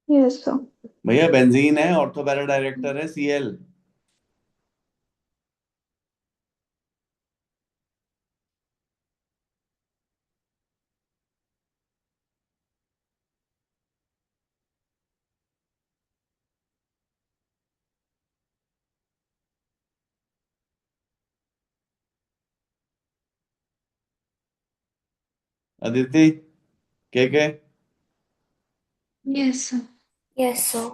Yes, sir. भैया बेंजीन है, ऑर्थो पैरा डायरेक्टर है Cl, अदिति, के Yes, sir. Yes sir.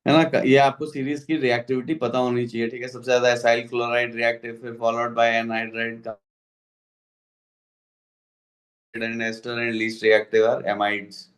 है ना? ये आपको सीरीज की रिएक्टिविटी पता होनी चाहिए, ठीक है? सबसे ज्यादा एसाइल क्लोराइड रिएक्टिव, फिर followed by anhydride and ester, and least reactive are amides.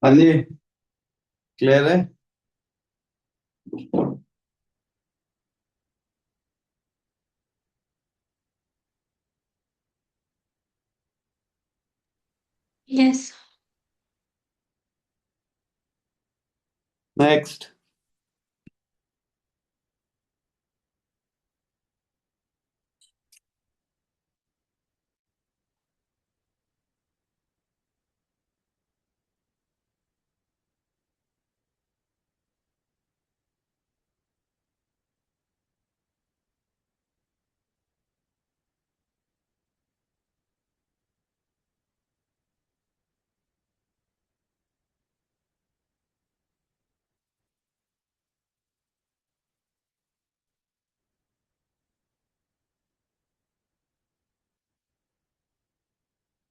हाँ जी, क्लियर है। Yes. नेक्स्ट।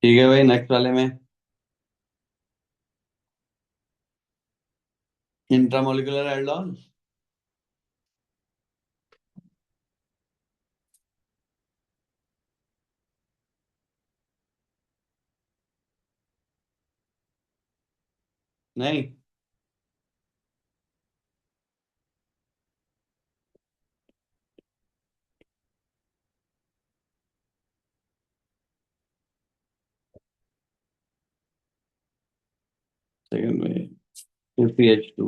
ठीक है भाई, नेक्स्ट वाले में इंट्रामोलिकुलर एल्डोल। नहीं। सेकंड में CH2,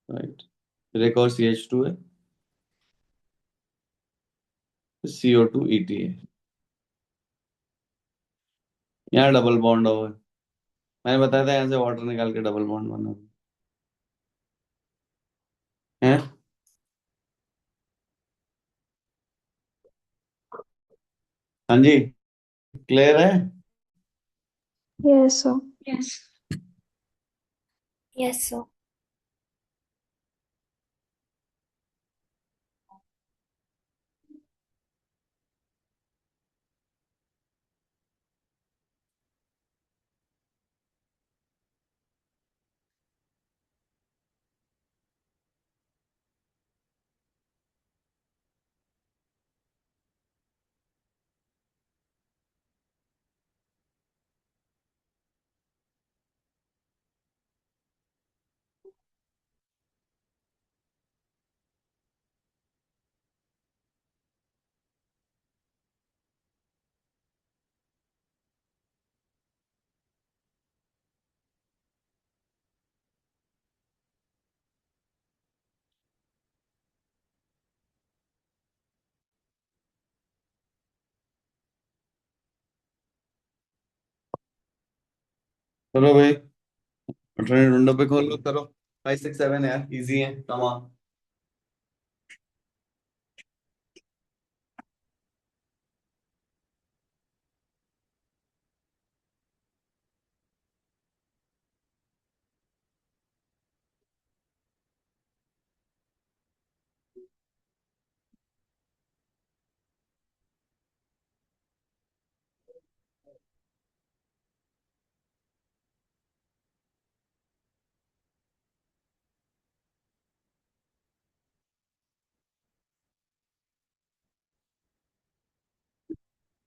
राइट। फिर एक और CH2 है, CO2 ETA। यहाँ डबल बॉन्ड हो, मैंने बताया था यहाँ से वाटर निकाल के डबल बॉन्ड बना। हैं? हाँ जी, क्लियर है? Yes, sir. Yes. Yes sir. चलो भाई, अल्टरनेट विंडो पे खोलो, करो। 5 6 7 यार, इजी है, कम ऑन।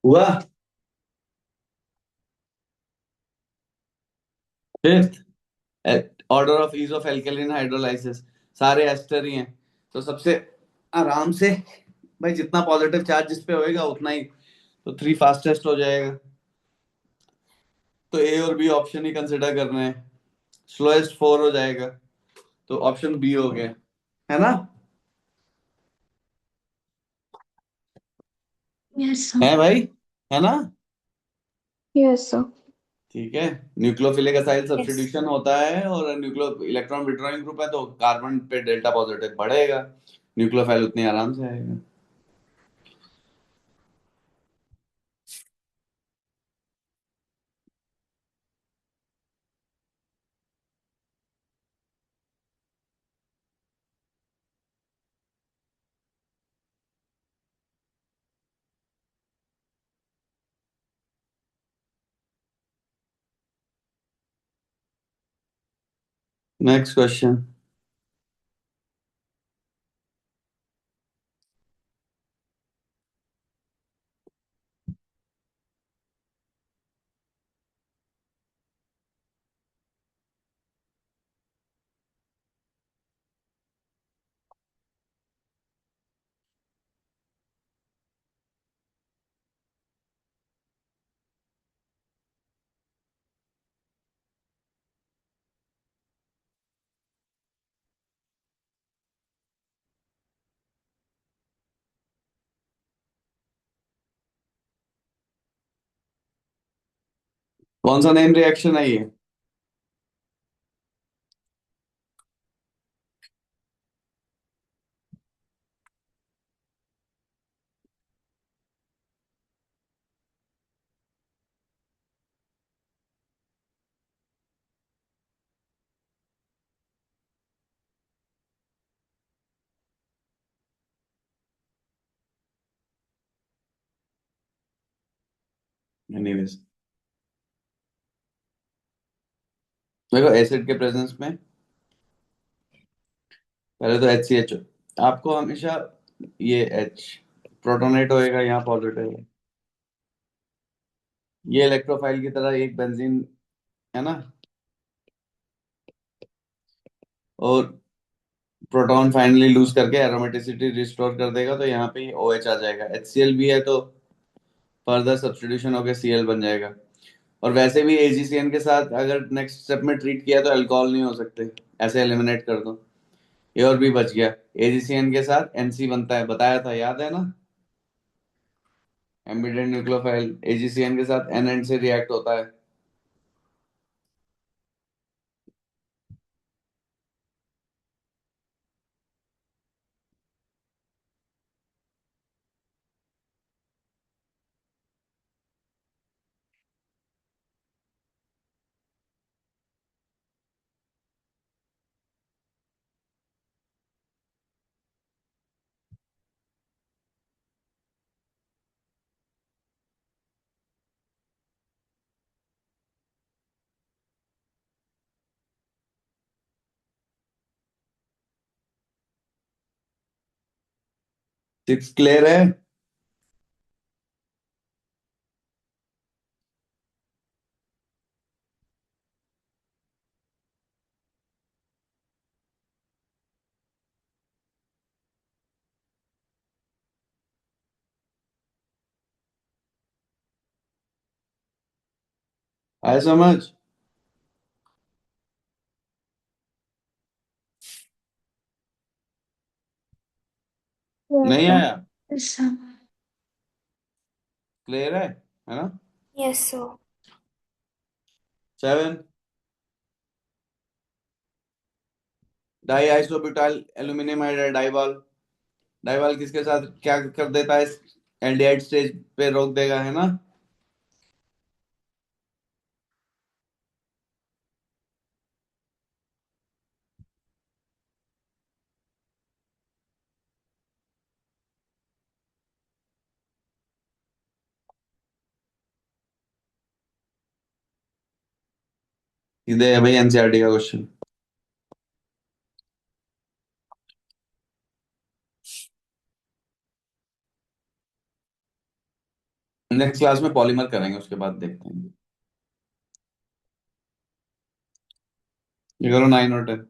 हुआ? Fifth, order of ease of alkaline hydrolysis, सारे एस्टर ही हैं। तो सबसे आराम से भाई, जितना पॉजिटिव चार्ज जिस पे होएगा उतना ही, तो 3 फास्टेस्ट हो जाएगा। तो ए और बी ऑप्शन ही कंसिडर करना है। स्लोएस्ट 4 हो जाएगा, तो ऑप्शन बी हो गया, है ना? Yes, sir. है भाई, है ना? Yes, sir. ठीक है। Nucleophilic acyl yes. सब्स्टिट्यूशन होता है, और न्यूक्लियो इलेक्ट्रॉन विड्रॉइंग ग्रुप है, तो कार्बन पे डेल्टा पॉजिटिव बढ़ेगा, न्यूक्लियोफाइल उतनी आराम से आएगा। Next question. कौन सा नेम रिएक्शन है ये? एनीवेज, देखो एसिड के प्रेजेंस में पहले तो HCH, आपको हमेशा ये H प्रोटोनेट होएगा, यहाँ पॉजिटिव है। ये इलेक्ट्रोफाइल की तरह एक बेंजीन है ना, और प्रोटॉन फाइनली लूज करके एरोमेटिसिटी रिस्टोर कर देगा, तो यहाँ पे OH आ जाएगा। HCl भी है, तो फर्दर सब्स्टिट्यूशन होकर Cl बन जाएगा। और वैसे भी AgCN के साथ अगर नेक्स्ट स्टेप में ट्रीट किया तो अल्कोहल नहीं हो सकते, ऐसे एलिमिनेट कर दो। ये और भी बच गया, AgCN के साथ NC बनता है, बताया था, याद है ना? एम्बिडेंट न्यूक्लियोफाइल AgCN के साथ N एंड से रिएक्ट होता है। सिक्स क्लियर है। आया समझ? Yes, नहीं sir. आया? Yes, sir. क्लियर है ना? Yes sir. Seven, die isobutyl aluminium hydride DIBAL. DIBAL किसके साथ क्या कर देता है? एल्डिहाइड स्टेज पे रोक देगा, है ना? सीधे है भाई, एनसीईआरटी का क्वेश्चन। नेक्स्ट क्लास में पॉलीमर करेंगे, उसके बाद देखते हैं। ये करो 9 और 10।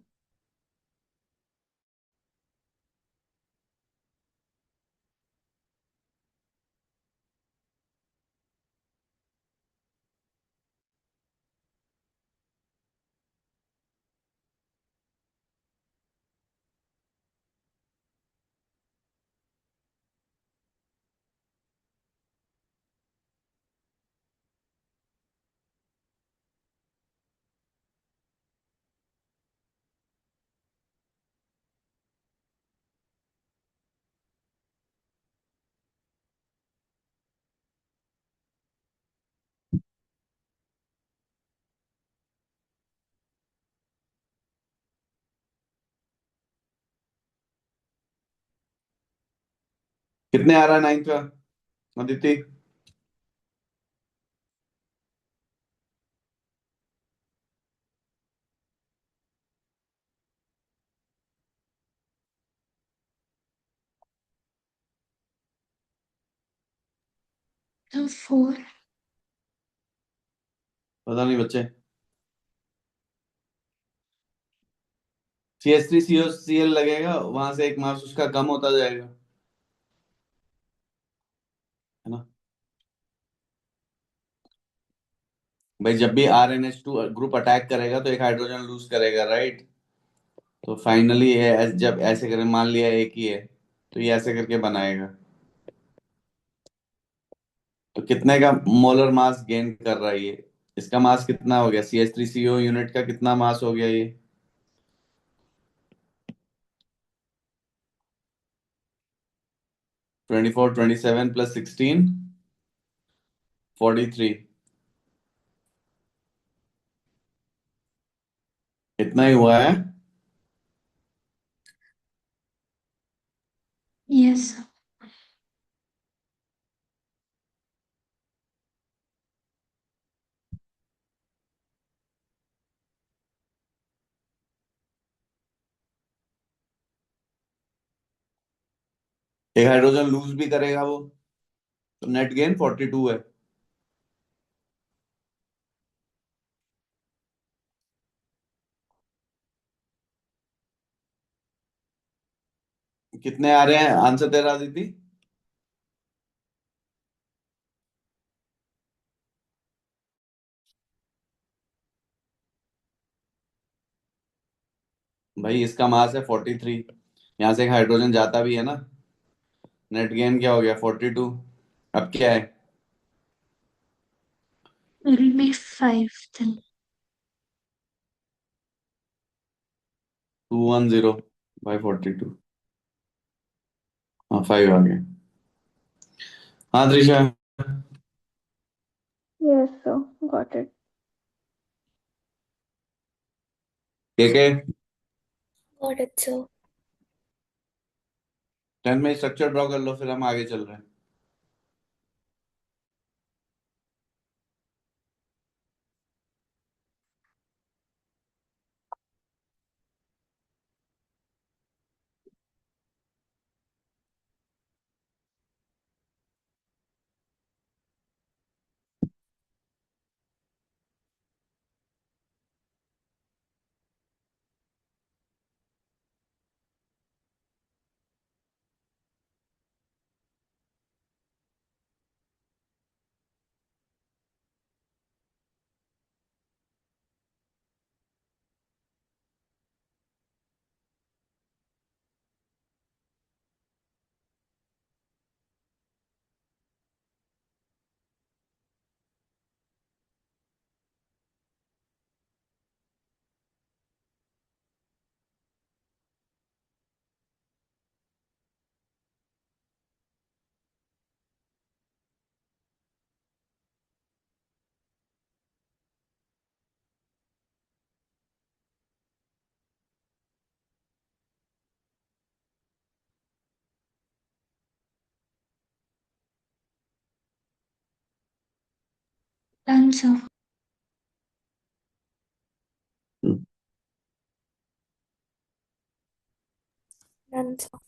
कितने आ रहा है 9 का, अदिति? The 4. पता नहीं बच्चे। CH3COCl लगेगा, वहां से एक मास उसका कम होता जाएगा, है ना? भाई जब भी RnH2 ग्रुप अटैक करेगा तो एक हाइड्रोजन लूज करेगा, राइट? तो फाइनली ये जब ऐसे करें, मान लिया एक ही है, तो ये ऐसे करके बनाएगा। तो कितने का मोलर मास गेन कर रहा है ये? इसका मास कितना हो गया? CH3CO यूनिट का कितना मास हो गया ये? 24, 27 प्लस 16, 43। इतना ही हुआ है। Yes, sir. एक हाइड्रोजन लूज भी करेगा वो, तो नेट गेन 42 है। कितने आ रहे हैं आंसर तेरा, दीदी? भाई इसका मास है 43, यहाँ से एक हाइड्रोजन जाता भी है ना। नेट गेन क्या हो गया? 42। अब क्या है? It will be 5 then. 210/42। हाँ 5 आ गया। हाँ Trisha. Yes, sir. Got it. के गॉट इट सर। 10 में स्ट्रक्चर ड्रॉ कर लो, फिर हम आगे चल रहे हैं। Done, sir. हम्म, Done, sir.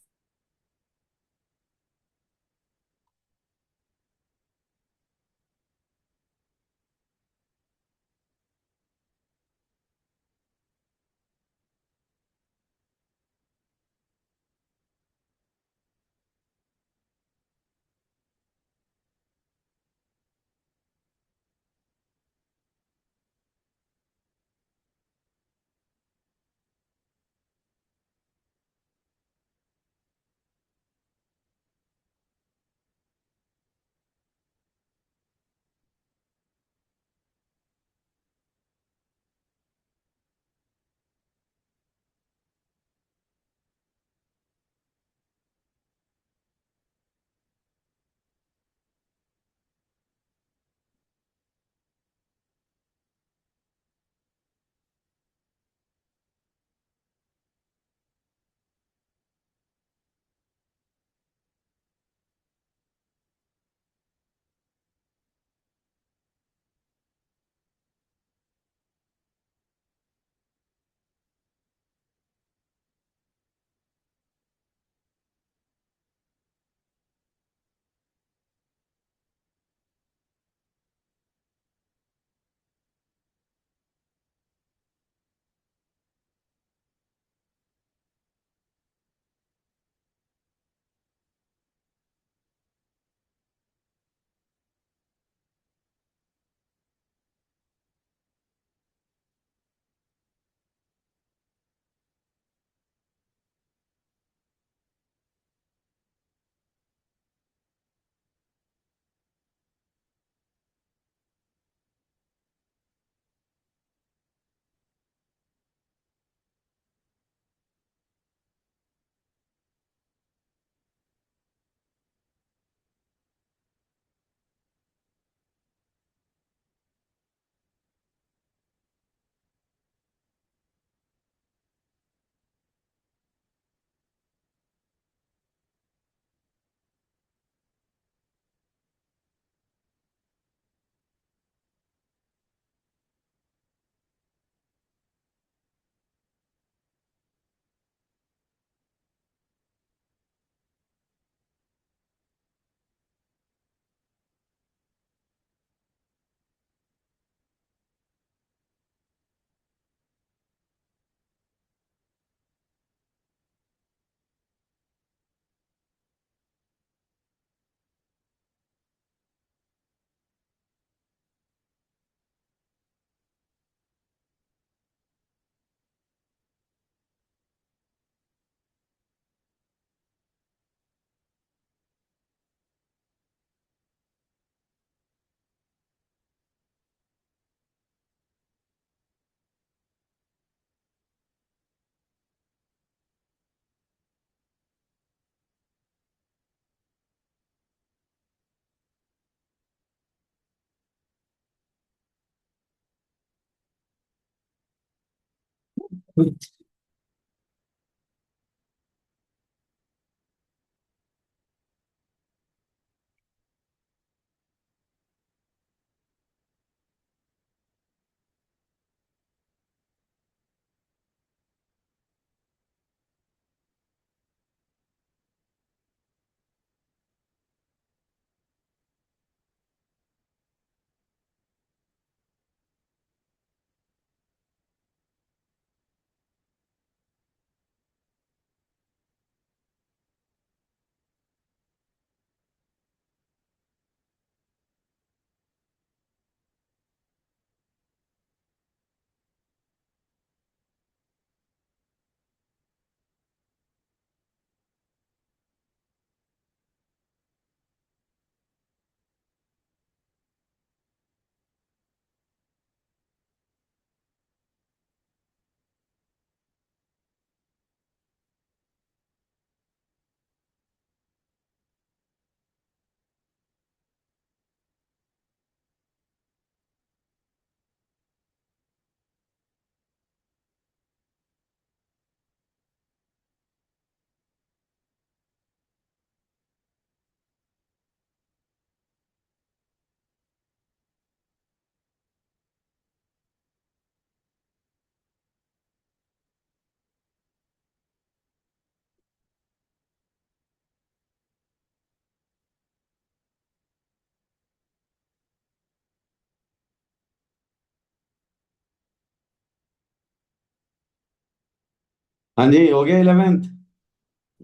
हाँ जी, हो गया 11th।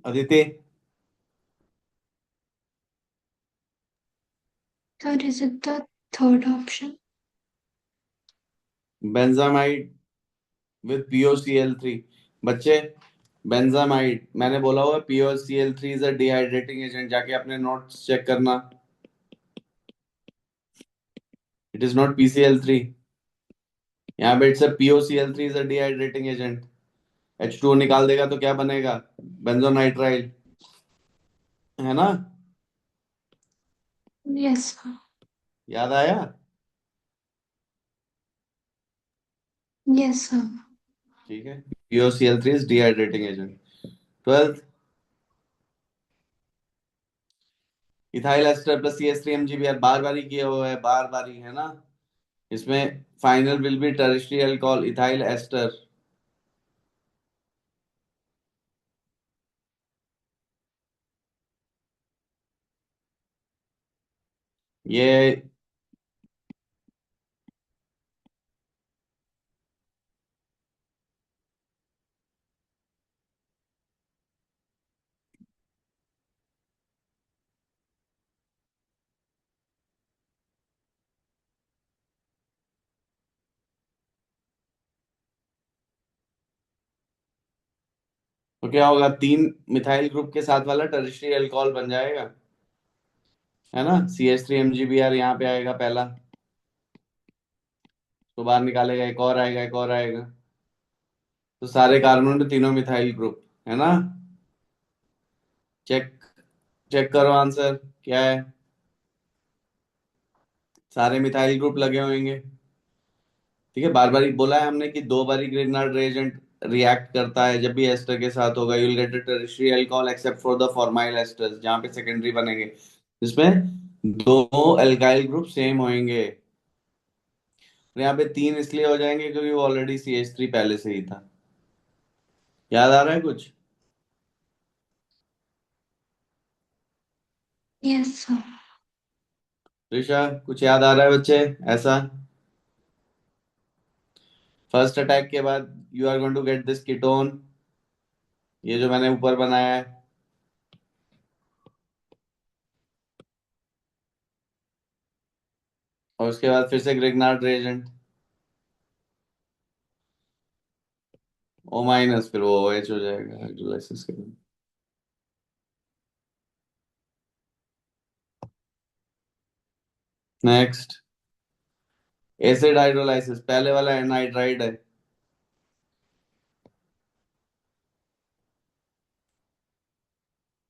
Aditi. Sir, is it the third option? Benzamide with POCl3। बच्चे, बेंजामाइड मैंने बोला हुआ POCl3 is a dehydrating agent, जाके अपने नोट्स चेक करना। It is not PCl3। यहाँ पे it's POCl3 is a dehydrating agent. H2O निकाल देगा तो क्या बनेगा? बेंजोनाइट्राइल, है ना? Yes, sir. याद आया? Yes, sir. ठीक है, POCl3 is dehydrating agent. 12th, ethyl ester plus CH3 MgBr, बार बार ही किया हुआ है, बार बार ही, है ना? इसमें final will be tertiary alcohol ethyl ester. ये तो क्या होगा, 3 मिथाइल ग्रुप के साथ वाला टर्शियरी अल्कोहल बन जाएगा, है ना? CH3 MgBr यहाँ पे आएगा पहला, तो बाहर निकालेगा, एक और आएगा, एक और आएगा, तो सारे कार्बन में तीनों मिथाइल ग्रुप, है ना? चेक चेक करो आंसर क्या है। सारे मिथाइल ग्रुप लगे होंगे। ठीक है, बार बार ही बोला है हमने कि 2 बारी ग्रिग्नार्ड रिएजेंट रिएक्ट करता है जब भी एस्टर के साथ होगा, you will get a tertiary alcohol except for the formyl asters, जहाँ पे सेकेंडरी बनेंगे, जिसमें दो एल्काइल ग्रुप सेम होंगे। और यहाँ पे 3 इसलिए हो जाएंगे क्योंकि वो ऑलरेडी CH3 पहले से ही था। याद आ रहा है कुछ? Yes, sir. ऋषा, कुछ याद आ रहा है बच्चे? ऐसा फर्स्ट अटैक के बाद you are going to get this ketone, ये जो मैंने ऊपर बनाया है। और उसके बाद फिर से ग्रिग्नार्ड रिएजेंट, O-, फिर वो OH हो जाएगा हाइड्रोलाइसिस के बाद। नेक्स्ट, एसिड हाइड्रोलाइसिस, पहले वाला एनहाइड्राइड है,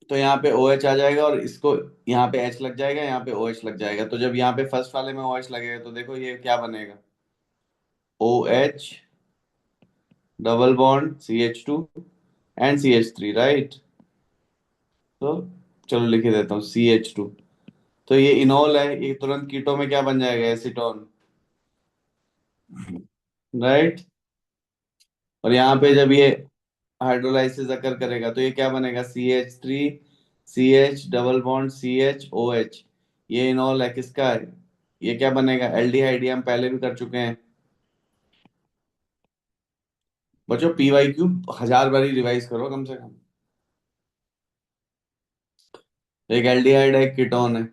तो यहाँ पे OH आ जाएगा और इसको यहाँ पे H लग जाएगा, यहाँ पे OH लग जाएगा, तो जब यहाँ पे फर्स्ट वाले में OH लगेगा तो देखो ये क्या बनेगा, OH double bond CH2 and CH3, right? तो चलो लिख ही देता हूँ CH2। तो ये इनोल है, ये तुरंत कीटो में क्या बन जाएगा, एसीटोन, राइट? और यहाँ पे जब ये हाइड्रोलाइसिस अकर करेगा तो ये क्या बनेगा, CH3 CH double bond CH OH, ये इनोल है, किसका है? ये क्या बनेगा, एल्डिहाइड, ये हम पहले भी कर चुके हैं। बच्चों PYQ 1000 बारी रिवाइज करो कम से कम। एक एल्डिहाइड है, एक कीटोन है।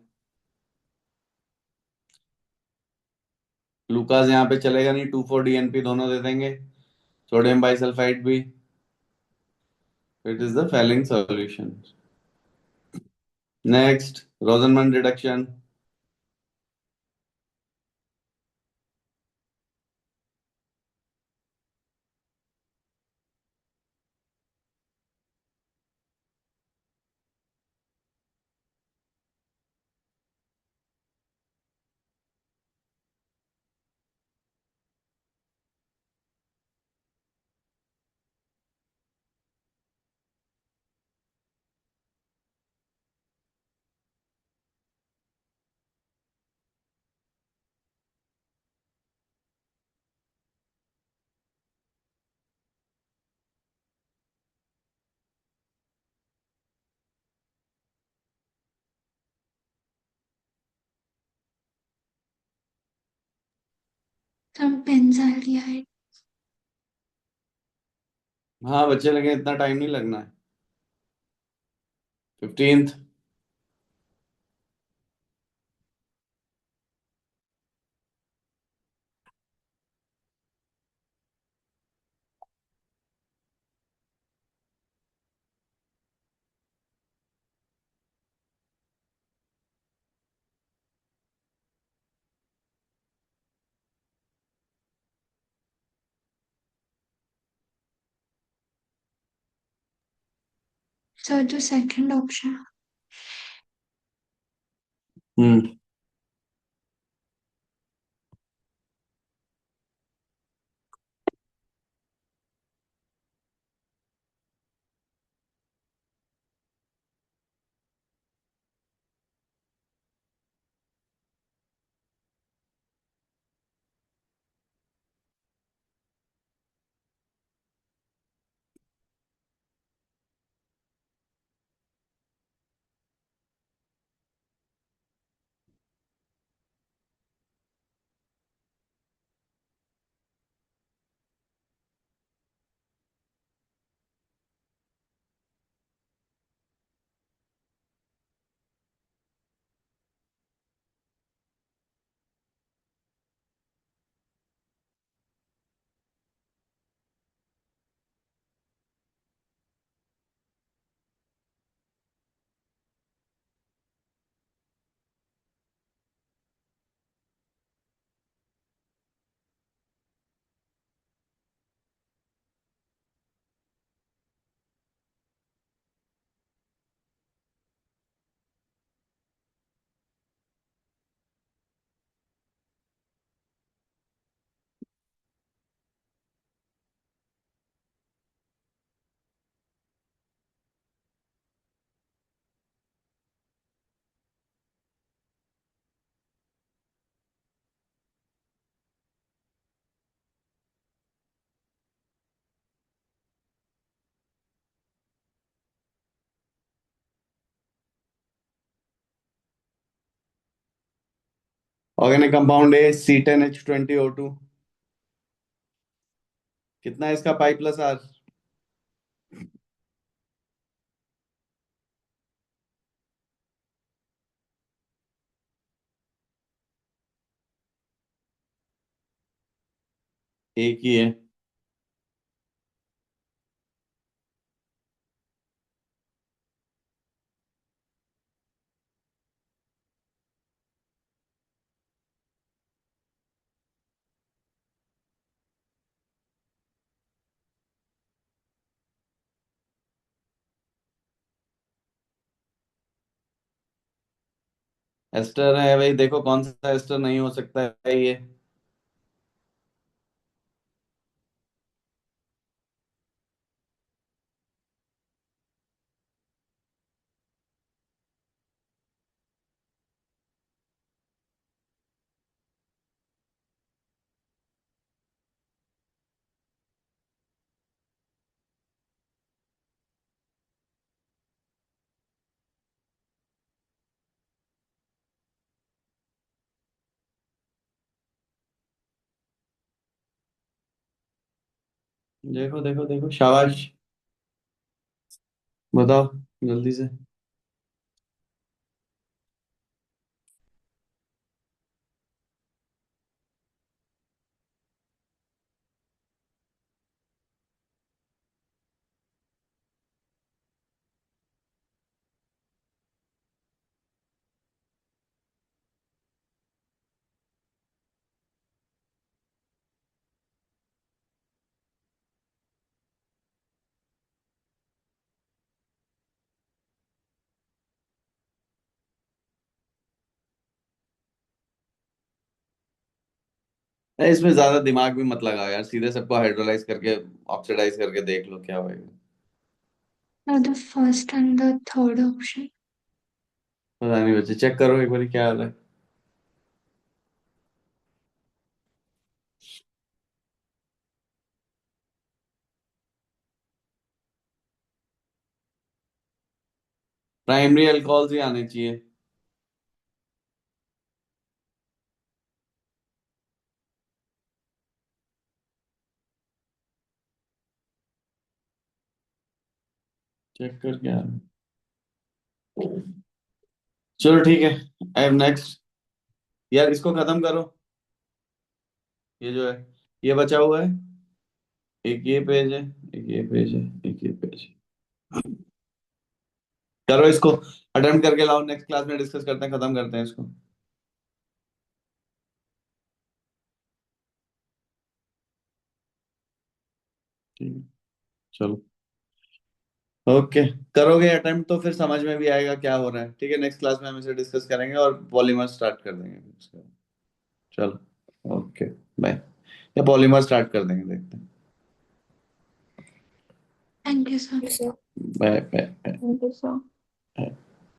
ग्लूकास यहाँ पे चलेगा नहीं, 2,4-DNP दोनों दे देंगे, सोडियम बाइसल्फाइड भी। It is the Fehling solution. Next, Rosenmund reduction. Some benzaldehyde. हाँ बच्चे लगे, इतना टाइम नहीं लगना है। 15th। सर जो second option. Hmm. Organic compound A C10H20O2। कितना है इसका पाई प्लस आर? एक ही है। एस्टर है भाई, देखो कौन सा एस्टर नहीं हो सकता है ये। देखो देखो देखो, शाबाश। बताओ जल्दी से। इसमें ज्यादा दिमाग भी मत लगाओ यार, सीधे सबको हाइड्रोलाइज करके ऑक्सीडाइज करके देख लो क्या होएगा। The first and the third option. पता नहीं बच्चे, चेक करो एक बार क्या हाल है। प्राइमरी अल्कोहल्स ही आने चाहिए। चेक करके आ रहा हूँ। चलो ठीक है, आई एम नेक्स्ट। यार इसको खत्म करो, ये जो है ये बचा हुआ है, एक ये पेज है, एक ये पेज है, एक ये पेज है। करो इसको, अटेम्प्ट करके लाओ, नेक्स्ट क्लास में डिस्कस करते हैं, खत्म करते हैं इसको। ठीक है, चलो ओके। करोगे अटेम्प्ट तो फिर समझ में भी आएगा क्या हो रहा है। ठीक है, नेक्स्ट क्लास में हम इसे डिस्कस करेंगे और पॉलीमर स्टार्ट कर देंगे फिर उसके बाद। चलो ओके, बाय। या पॉलीमर स्टार्ट कर देंगे, देखते हैं। Thank you, sir. Sir bye bye. Thank you, sir.